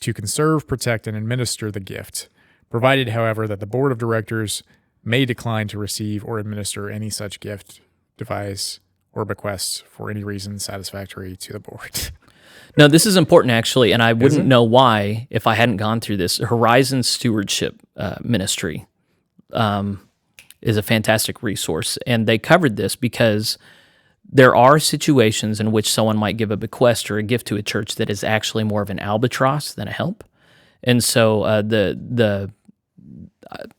to conserve, protect, and administer the gift, provided, however, that the board of directors may decline to receive or administer any such gift, devise, or bequest for any reason satisfactory to the board. No, this is important, actually, and I wouldn't know why if I hadn't gone through this. Horizon Stewardship Ministry is a fantastic resource, and they covered this because there are situations in which someone might give a bequest or a gift to a church that is actually more of an albatross than a help. And so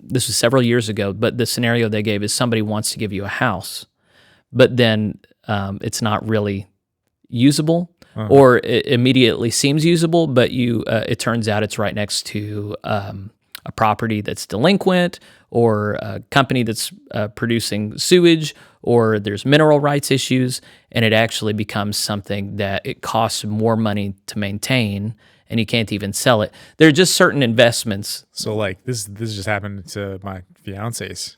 this was several years ago, but the scenario they gave is somebody wants to give you a house, but then it's not really usable, or it immediately seems usable, but it turns out it's right next to a property that's delinquent, or a company that's producing sewage, or there's mineral rights issues, and it actually becomes something that it costs more money to maintain, and you can't even sell it. There are just certain investments. So like this just happened to my fiance's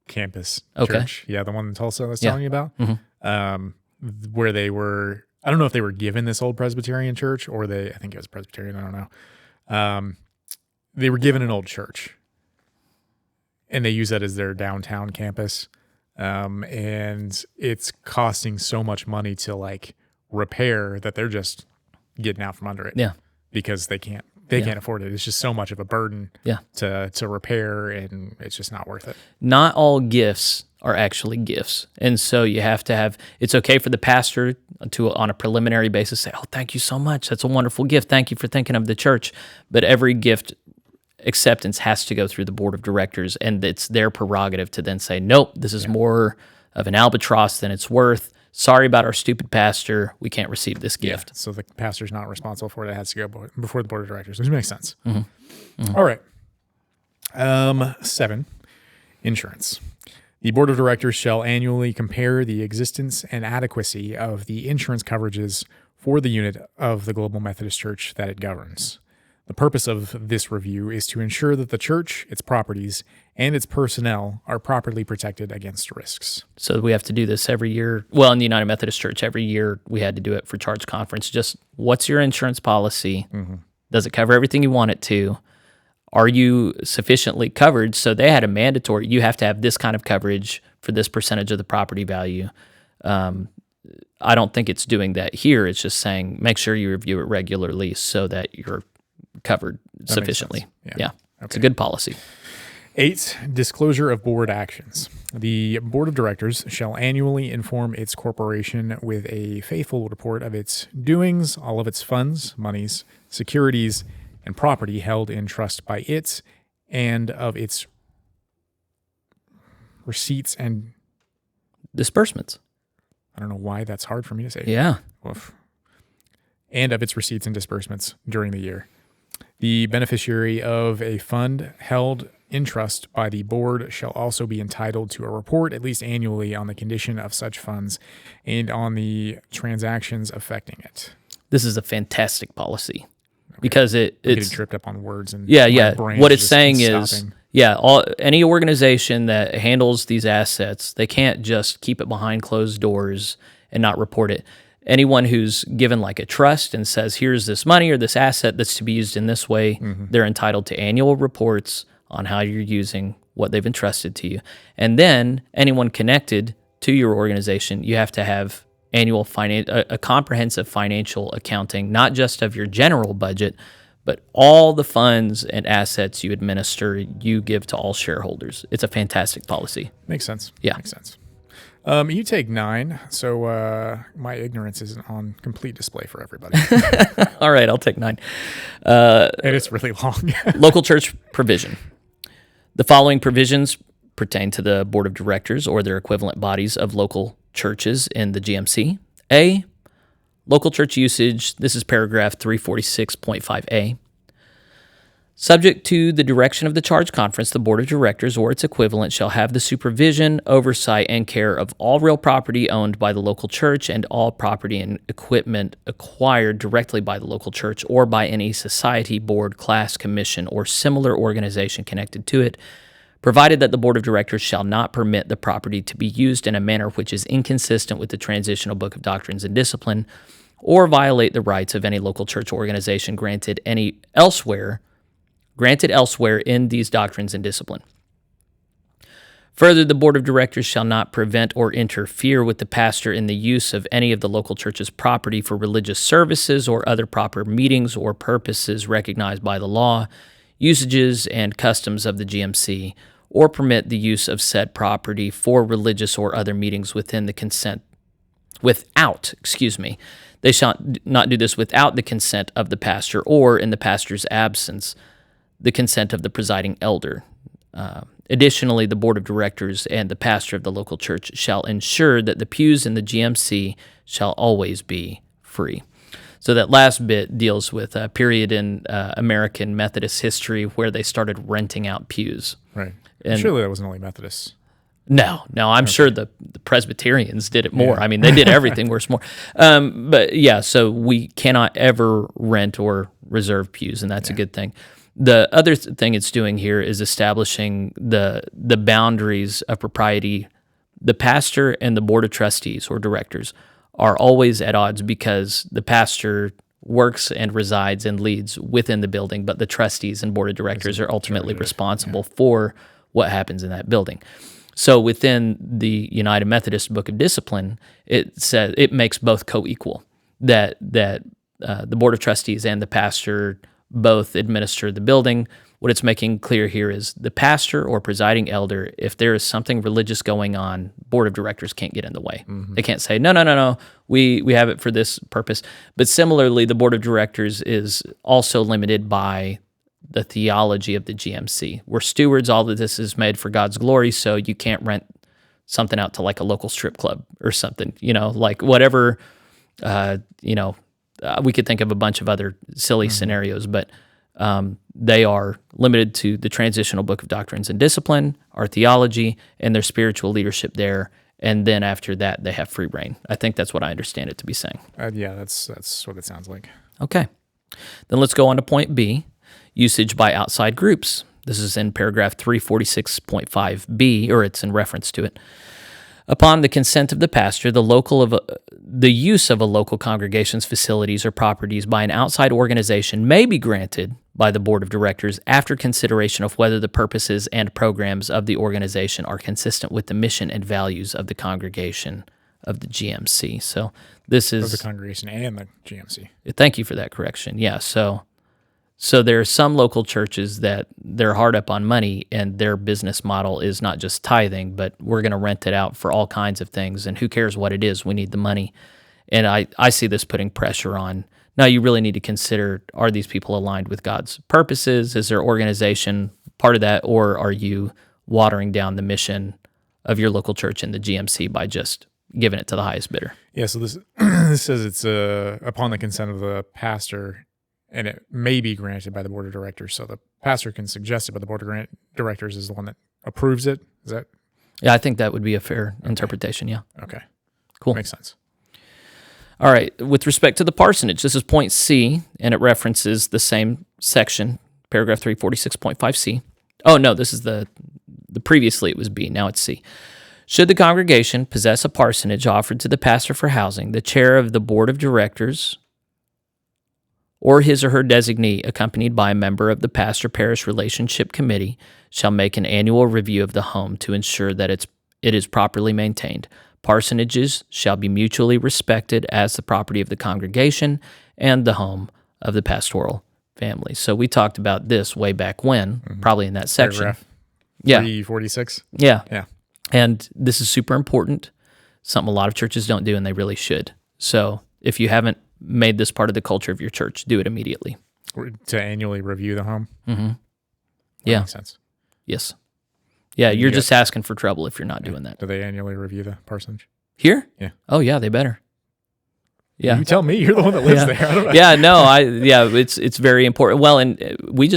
campus church. Yeah, the one in Tulsa I was telling you about. Mm-hmm. Where they were, I don't know if they were given this old Presbyterian church or I think it was Presbyterian, I don't know. They were given an old church and they use that as their downtown campus. And it's costing so much money to like repair that they're just getting out from under it. Yeah. Because they can't afford it. It's just so much of a burden to repair, and it's just not worth it. Not all gifts are actually gifts. And so you have to have, it's okay for the pastor to, on a preliminary basis, say, oh, thank you so much. That's a wonderful gift. Thank you for thinking of the church. But every gift acceptance has to go through the board of directors, and it's their prerogative to then say, nope, this is more of an albatross than it's worth. Sorry about our stupid pastor. We can't receive this gift. Yeah, so the pastor's not responsible for it. It has to go before the board of directors, which makes sense. Mm-hmm. Mm-hmm. All right. 7, insurance. The board of directors shall annually compare the existence and adequacy of the insurance coverages for the unit of the Global Methodist Church that it governs. The purpose of this review is to ensure that the church, its properties, and its personnel are properly protected against risks. So we have to do this every year. Well, in the United Methodist Church, every year we had to do it for Charge Conference. Just what's your insurance policy? Mm-hmm. Does it cover everything you want it to? Are you sufficiently covered? So they had a mandatory, you have to have this kind of coverage for this percentage of the property value. I don't think it's doing that here. It's just saying make sure you review it regularly so that you're covered sufficiently. Yeah. Okay. It's a good policy. 8, disclosure of board actions. The board of directors shall annually inform its corporation with a faithful report of its doings, all of its funds, monies, securities, and property held in trust by it, and of its receipts and disbursements. I don't know why that's hard for me to say. Yeah. Oof. And of its receipts and disbursements during the year. The beneficiary of a fund held in trust by the board shall also be entitled to a report at least annually on the condition of such funds and on the transactions affecting it. This is a fantastic policy because it's getting tripped up on words and What it's saying is any organization that handles these assets, they can't just keep it behind closed doors and not report it. Anyone who's given like a trust and says, here's this money or this asset that's to be used in this way, they're entitled to annual reports on how you're using what they've entrusted to you. And then anyone connected to your organization, you have to have annual a comprehensive financial accounting, not just of your general budget, but all the funds and assets you administer, you give to all shareholders. It's a fantastic policy. Makes sense. Yeah. Makes sense. You take 9, so my ignorance isn't on complete display for everybody. All right, I'll take 9. And it's really long. Local church provision. The following provisions pertain to the board of directors or their equivalent bodies of local churches in the GMC. A, local church usage. This is paragraph 346.5a. Subject to the direction of the charge conference, the board of directors or its equivalent shall have the supervision, oversight, and care of all real property owned by the local church and all property and equipment acquired directly by the local church or by any society, board, class, commission, or similar organization connected to it, provided that the board of directors shall not permit the property to be used in a manner which is inconsistent with the Transitional Book of Doctrines and Discipline or violate the rights of any local church organization granted elsewhere in these doctrines and discipline. Further, the board of directors shall not prevent or interfere with the pastor in the use of any of the local church's property for religious services or other proper meetings or purposes recognized by the law, usages, and customs of the GMC, or permit the use of said property for religious or other meetings They shall not do this without the consent of the pastor or, in the pastor's absence, the consent of the presiding elder. Additionally, the board of directors and the pastor of the local church shall ensure that the pews in the GMC shall always be free. So that last bit deals with a period in American Methodist history where they started renting out pews. Right. And surely that wasn't only Methodists. No, I'm sure the Presbyterians did it more. Yeah. I mean, they did everything worse more. But yeah, so we cannot ever rent or reserve pews, and that's a good thing. The other thing it's doing here is establishing the boundaries of propriety. The pastor and the board of trustees or directors are always at odds because the pastor works and resides and leads within the building, but the trustees and board of directors are ultimately responsible for what happens in that building. So within the United Methodist Book of Discipline, it says it makes both co-equal, that the board of trustees and the pastor both administer the building. What it's making clear here is the pastor or presiding elder, if there is something religious going on, board of directors can't get in the way. Mm-hmm. They can't say, no, we have it for this purpose. But similarly, the board of directors is also limited by the theology of the GMC. We're stewards, all of this is made for God's glory, so you can't rent something out to like a local strip club or something, like whatever, we could think of a bunch of other silly scenarios, but They are limited to the Transitional Book of Doctrines and Discipline, our theology, and their spiritual leadership there. And then after that, they have free reign. I think that's what I understand it to be saying. Yeah, that's what it sounds like. Okay. Then let's go on to point B, usage by outside groups. This is in paragraph 346.5b, or it's in reference to it. Upon the consent of the pastor, the use of a local congregation's facilities or properties by an outside organization may be granted by the board of directors after consideration of whether the purposes and programs of the organization are consistent with the mission and values of the congregation of the GMC. So this is of the congregation and the GMC. Thank you for that correction. Yeah, so there are some local churches that they're hard up on money, and their business model is not just tithing, but we're going to rent it out for all kinds of things, and who cares what it is? We need the money. And I see this putting pressure on. Now, you really need to consider, are these people aligned with God's purposes? Is their organization part of that, or are you watering down the mission of your local church and the GMC by just giving it to the highest bidder? Yeah, so this this says it's upon the consent of the pastor, and it may be granted by the board of directors. So the pastor can suggest it, but the board of directors is the one that approves it. Is that? Yeah, I think that would be a fair interpretation, yeah. Okay. Cool. Makes sense. All right, with respect to the parsonage, this is point C, and it references the same section, paragraph 346.5c. Oh, no, this is the previously it was B, now it's C. Should the congregation possess a parsonage offered to the pastor for housing, the chair of the board of directors or his or her designee, accompanied by a member of the pastor-parish relationship committee, shall make an annual review of the home to ensure that it is properly maintained. Parsonages shall be mutually respected as the property of the congregation and the home of the pastoral family. So we talked about this way back when, probably in that section. Paragraph 346. Yeah. Yeah. And this is super important, something a lot of churches don't do, and they really should. So if you haven't made this part of the culture of your church, do it immediately. To annually review the home? Mm-hmm. That Yeah. makes sense. Yes. Yeah, you're just asking for trouble if you're not doing that. Do they annually review the parsonage? Here? Yeah. Oh, yeah, they better. Yeah. You tell me. You're the one that lives there. I don't know. Yeah, no, it's very important. Well, and we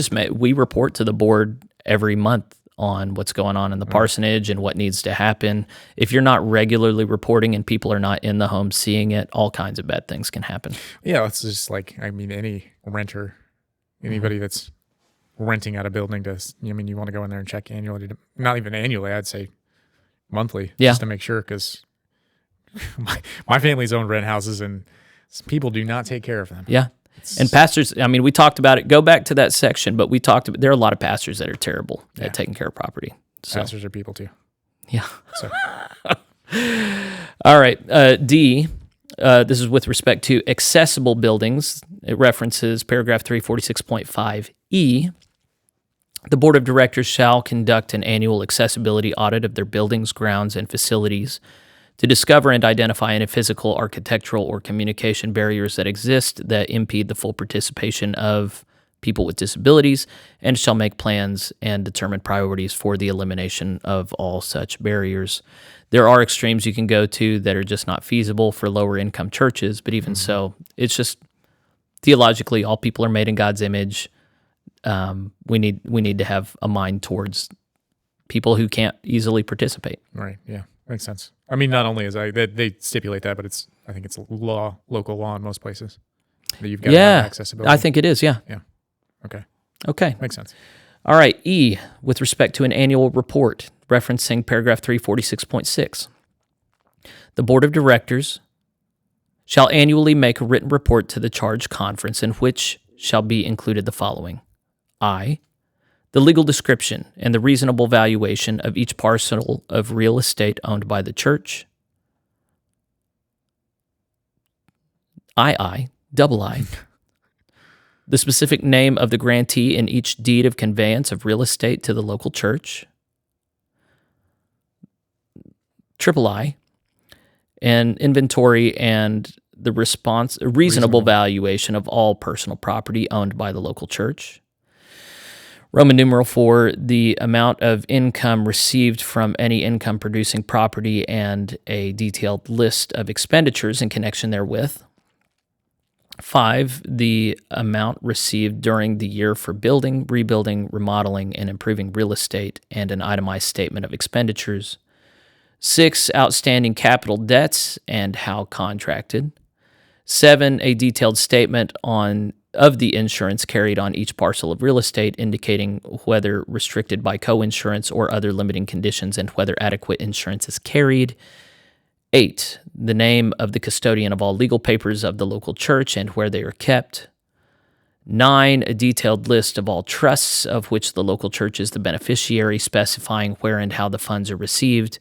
report to the board every month on what's going on in the parsonage and what needs to happen. If you're not regularly reporting and people are not in the home seeing it, all kinds of bad things can happen. Yeah, it's just like, I mean, any renter, anybody that's renting out a building you want to go in there and check annually, not even annually, I'd say monthly, just to make sure, because my family's owned rent houses and people do not take care of them. Yeah. And pastors, I mean, we talked about it. Go back to that section, but we talked about, there are a lot of pastors that are terrible at taking care of property. So, pastors are people too. Yeah. So. All right. D, this is with respect to accessible buildings. It references paragraph 346.5e. The board of directors shall conduct an annual accessibility audit of their buildings, grounds, and facilities to discover and identify any physical, architectural, or communication barriers that exist that impede the full participation of people with disabilities, and shall make plans and determine priorities for the elimination of all such barriers. There are extremes you can go to that are just not feasible for lower income churches, but even so, it's just theologically, all people are made in God's image. We need to have a mind towards people who can't easily participate. Right. Yeah. Makes sense. I mean, not only is they stipulate that, but I think it's local law in most places that you've got to have accessibility. I think it is. Yeah. Yeah. Okay. Makes sense. All right. E, with respect to an annual report, referencing paragraph 346.6. The board of directors shall annually make a written report to the charge conference in which shall be included the following. I, the legal description and the reasonable valuation of each parcel of real estate owned by the church. II, the specific name of the grantee in each deed of conveyance of real estate to the local church. III, an inventory and the reasonable valuation of all personal property owned by the local church. Roman numeral IV, the amount of income received from any income-producing property and a detailed list of expenditures in connection therewith. 5, the amount received during the year for building, rebuilding, remodeling, and improving real estate, and an itemized statement of expenditures. 6, outstanding capital debts and how contracted. 7, a detailed statement of the insurance carried on each parcel of real estate, indicating whether restricted by co-insurance or other limiting conditions and whether adequate insurance is carried. 8, the name of the custodian of all legal papers of the local church and where they are kept. 9, a detailed list of all trusts of which the local church is the beneficiary, specifying where and how the funds are received.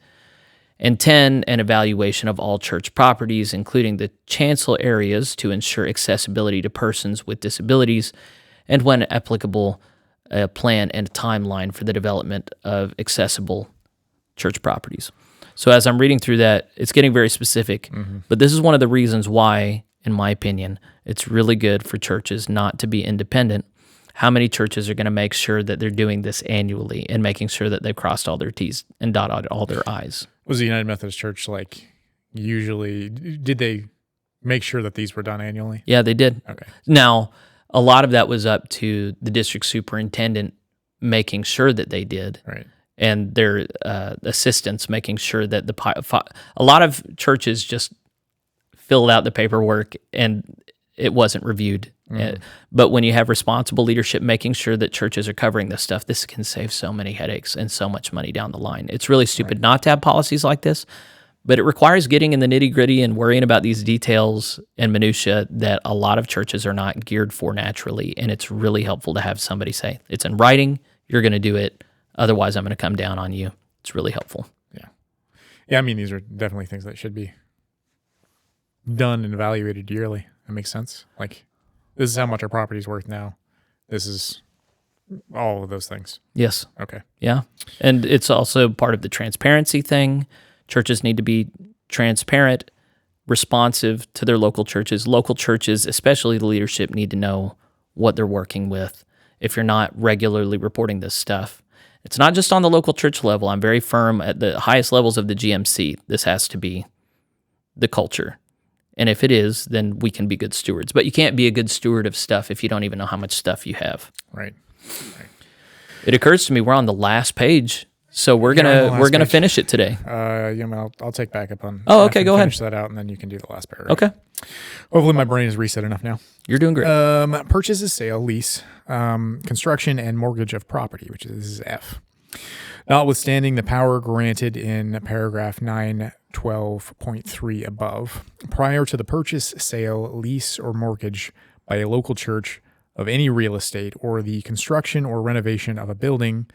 And 10, an evaluation of all church properties, including the chancel areas, to ensure accessibility to persons with disabilities, and when applicable, a plan and a timeline for the development of accessible church properties. So as I'm reading through that, it's getting very specific, but this is one of the reasons why, in my opinion, it's really good for churches not to be independent. How many churches are going to make sure that they're doing this annually and making sure that they've crossed all their T's and dotted all their I's? Was the United Methodist Church usually, did they make sure that these were done annually? Yeah, they did. Okay. Now, a lot of that was up to the district superintendent making sure that they did. Right. And their assistants making sure that a lot of churches just filled out the paperwork and it wasn't reviewed. But when you have responsible leadership making sure that churches are covering this stuff, this can save so many headaches and so much money down the line. It's really stupid not to have policies like this, but it requires getting in the nitty-gritty and worrying about these details and minutia that a lot of churches are not geared for naturally, and it's really helpful to have somebody say, it's in writing, you're going to do it, otherwise I'm going to come down on you. It's really helpful. Yeah, I mean, these are definitely things that should be done and evaluated yearly. That makes sense. This is how much our property's worth now. This is all of those things. Yes. Okay. Yeah. And it's also part of the transparency thing. Churches need to be transparent, responsive to their local churches. Local churches, especially the leadership, need to know what they're working with if you're not regularly reporting this stuff. It's not just on the local church level. I'm very firm at the highest levels of the GMC. This has to be the culture. And if it is, then we can be good stewards. But you can't be a good steward of stuff if you don't even know how much stuff you have. Right. It occurs to me we're on the last page, so we're gonna finish it today. I'll take back up on. Oh, okay. Go ahead. Finish that out, and then you can do the last paragraph. Okay. Hopefully, my brain is reset enough now. You're doing great. Purchase, sale, lease, construction, and mortgage of property, which is F. Notwithstanding the power granted in paragraph 912.3 above, prior to the purchase, sale, lease, or mortgage by a local church of any real estate or the construction or renovation of a building,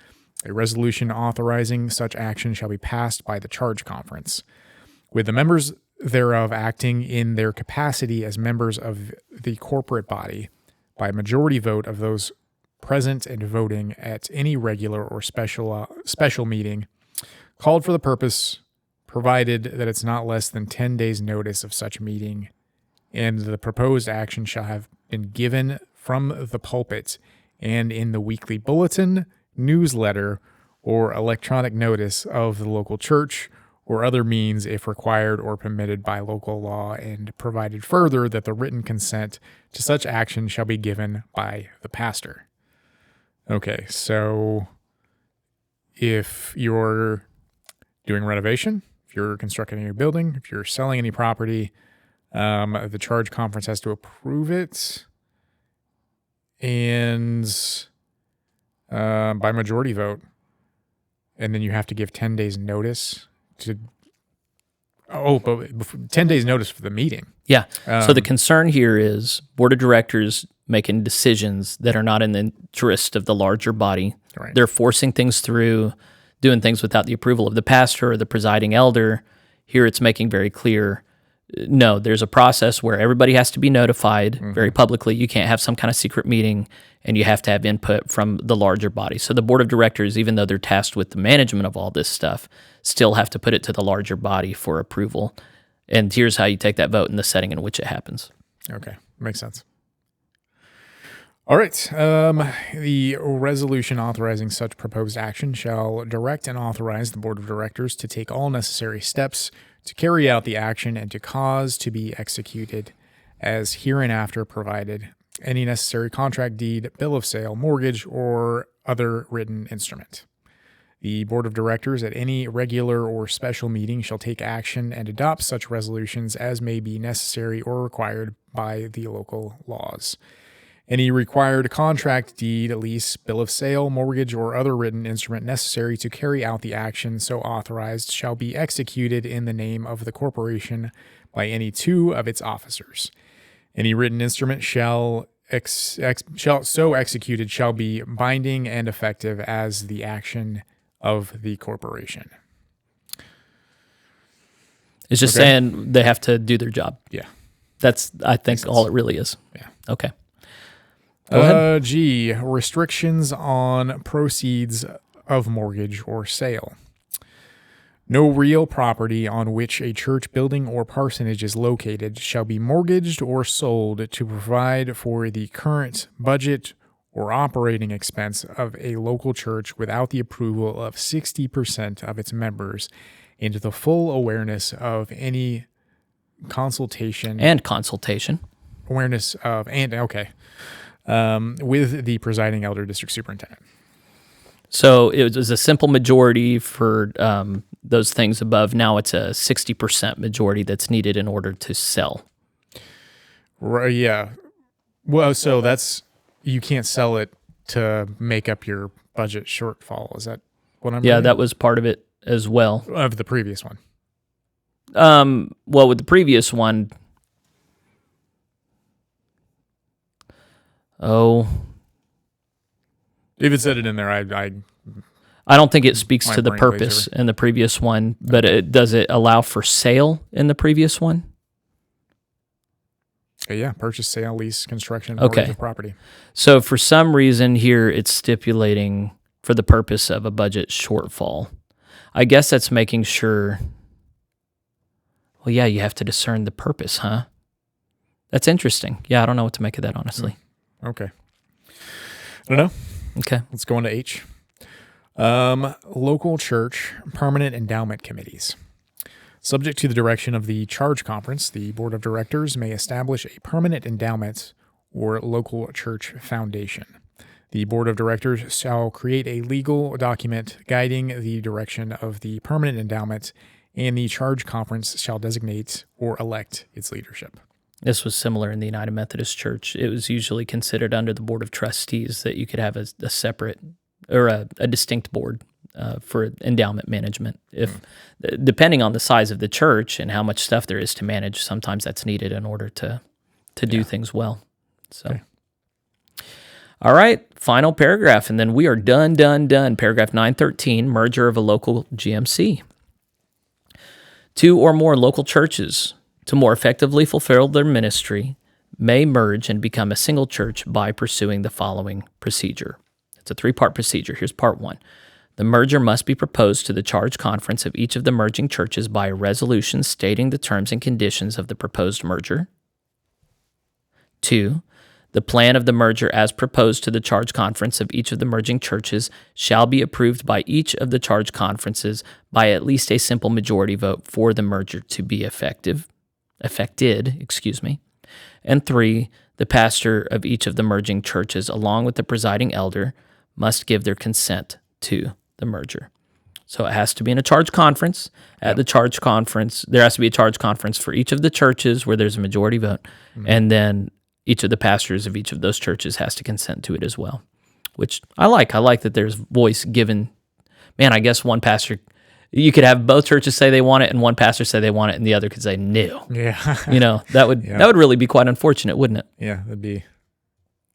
a resolution authorizing such action shall be passed by the charge conference, with the members thereof acting in their capacity as members of the corporate body by a majority vote of those present and voting at any regular or special meeting called for the purpose, provided that it's not less than 10 days' notice of such meeting, and the proposed action shall have been given from the pulpit and in the weekly bulletin, newsletter, or electronic notice of the local church, or other means if required or permitted by local law, and provided further that the written consent to such action shall be given by the pastor. Okay, so if you're doing renovation, if you're constructing a new building, if you're selling any property, the charge conference has to approve it, and by majority vote, and then you have to give 10 days notice to. But 10 days notice for the meeting. Yeah. So the concern here is board of directors making decisions that are not in the interest of the larger body. Right. They're forcing things through, doing things without the approval of the pastor or the presiding elder. Here it's making very clear, no, there's a process where everybody has to be notified very publicly. You can't have some kind of secret meeting, and you have to have input from the larger body. So the board of directors, even though they're tasked with the management of all this stuff, still have to put it to the larger body for approval. And here's how you take that vote in the setting in which it happens. Okay, makes sense. All right. The resolution authorizing such proposed action shall direct and authorize the board of directors to take all necessary steps to carry out the action and to cause to be executed as hereinafter provided, any necessary contract, deed, bill of sale, mortgage, or other written instrument. The Board of Directors at any regular or special meeting shall take action and adopt such resolutions as may be necessary or required by the local laws. Any required contract, deed, lease, bill of sale, mortgage, or other written instrument necessary to carry out the action so authorized shall be executed in the name of the corporation by any two of its officers. Any written instrument shall so executed shall be binding and effective as the action of the corporation. It's just saying they have to do their job. Yeah. That's, I think, all it really is. Yeah. Okay. Go ahead. G, restrictions on proceeds of mortgage or sale. No real property on which a church building or parsonage is located shall be mortgaged or sold to provide for the current budget or operating expense of a local church without the approval of 60% of its members and the full awareness of any consultation. With the presiding elder district superintendent. So it was a simple majority for those things above. Now it's a 60% majority that's needed in order to sell. Right, yeah. Well, so that's, you can't sell it to make up your budget shortfall. Is that what I'm reading? That was part of it as well. Of the previous one. Well, with the previous one, if it said it in there, I don't think it speaks to the purpose in the previous one, but does it allow for sale in the previous one? Yeah, purchase, sale, lease, construction, mortgage of property. So for some reason here, it's stipulating for the purpose of a budget shortfall. I guess that's making sure. Well, yeah, you have to discern the purpose, huh? That's interesting. Yeah, I don't know what to make of that, honestly. Okay. I don't know. Okay. Let's go into H. Local church permanent endowment committees. Subject to the direction of the charge conference, the board of directors may establish a permanent endowment or local church foundation. The board of directors shall create a legal document guiding the direction of the permanent endowment, and the charge conference shall designate or elect its leadership. This was similar in the United Methodist Church. It was usually considered under the board of trustees that you could have a separate or a distinct board for endowment management. If depending on the size of the church and how much stuff there is to manage, sometimes that's needed in order to do things well. So, okay. All right, final paragraph, and then we are done. Paragraph 913, merger of a local GMC. Two or more local churches, to more effectively fulfill their ministry, may merge and become a single church by pursuing the following procedure. It's a three-part procedure. Here's part one. The merger must be proposed to the charge conference of each of the merging churches by a resolution stating the terms and conditions of the proposed merger. 2. The plan of the merger as proposed to the charge conference of each of the merging churches shall be approved by each of the charge conferences by at least a simple majority vote for the merger to be affected. And 3, the pastor of each of the merging churches, along with the presiding elder, must give their consent to the merger. So it has to be in a charge conference. At the charge conference, there has to be a charge conference for each of the churches where there's a majority vote, and then each of the pastors of each of those churches has to consent to it as well, which I like. I like that there's voice given. Man, I guess one pastor, you could have both churches say they want it, and one pastor say they want it, and the other could say no. Yeah, that would really be quite unfortunate, wouldn't it? Yeah, that'd be.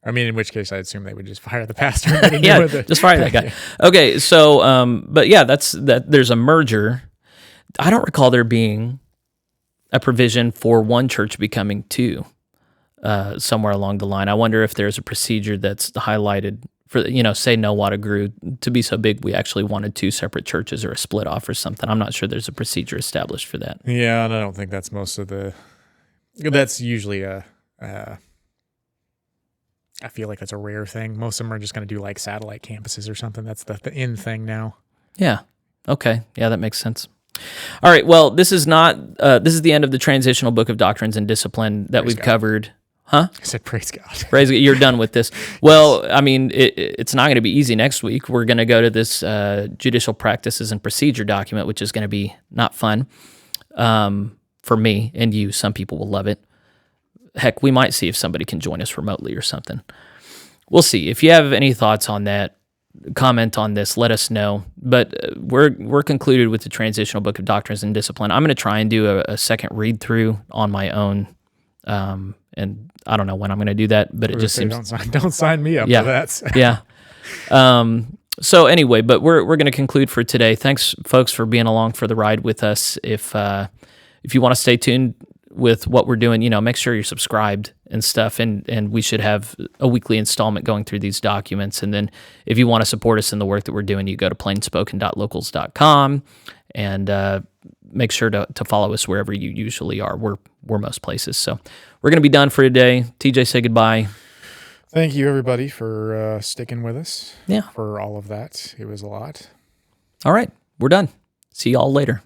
I mean, in which case, I assume they would just fire the pastor. Just fire that guy. Okay, so, but yeah, there's a merger. I don't recall there being a provision for one church becoming two somewhere along the line. I wonder if there's a procedure that's highlighted for, say Nowata grew to be so big we actually wanted two separate churches or a split off or something. I'm not sure there's a procedure established for that. Yeah, and I don't think that's that's usually I feel like that's a rare thing. Most of them are just going to do like satellite campuses or something. That's the in thing now. Yeah. Okay. Yeah, that makes sense. All right. Well, this is not. This is the end of the transitional book of Doctrines and Discipline that we've covered. Huh? I said, praise God. Praise God. You're done with this. Well, I mean, it's not going to be easy next week. We're going to go to this judicial practices and procedure document, which is going to be not fun for me and you. Some people will love it. Heck, we might see if somebody can join us remotely or something. We'll see. If you have any thoughts on that, comment on this, let us know. But we're concluded with the transitional book of Doctrines and Discipline. I'm going to try and do a second read through on my own. And I don't know when I'm going to do that, but it just seems... Don't sign me up for that. Yeah. So anyway, but we're going to conclude for today. Thanks, folks, for being along for the ride with us. If you want to stay tuned with what we're doing, make sure you're subscribed and stuff. And we should have a weekly installment going through these documents. And then if you want to support us in the work that we're doing, you go to plainspoken.locals.com and make sure to follow us wherever you usually are. We're most places. So we're going to be done for today. TJ, say goodbye. Thank you, everybody, for sticking with us. Yeah. For all of that. It was a lot. All right. We're done. See y'all later.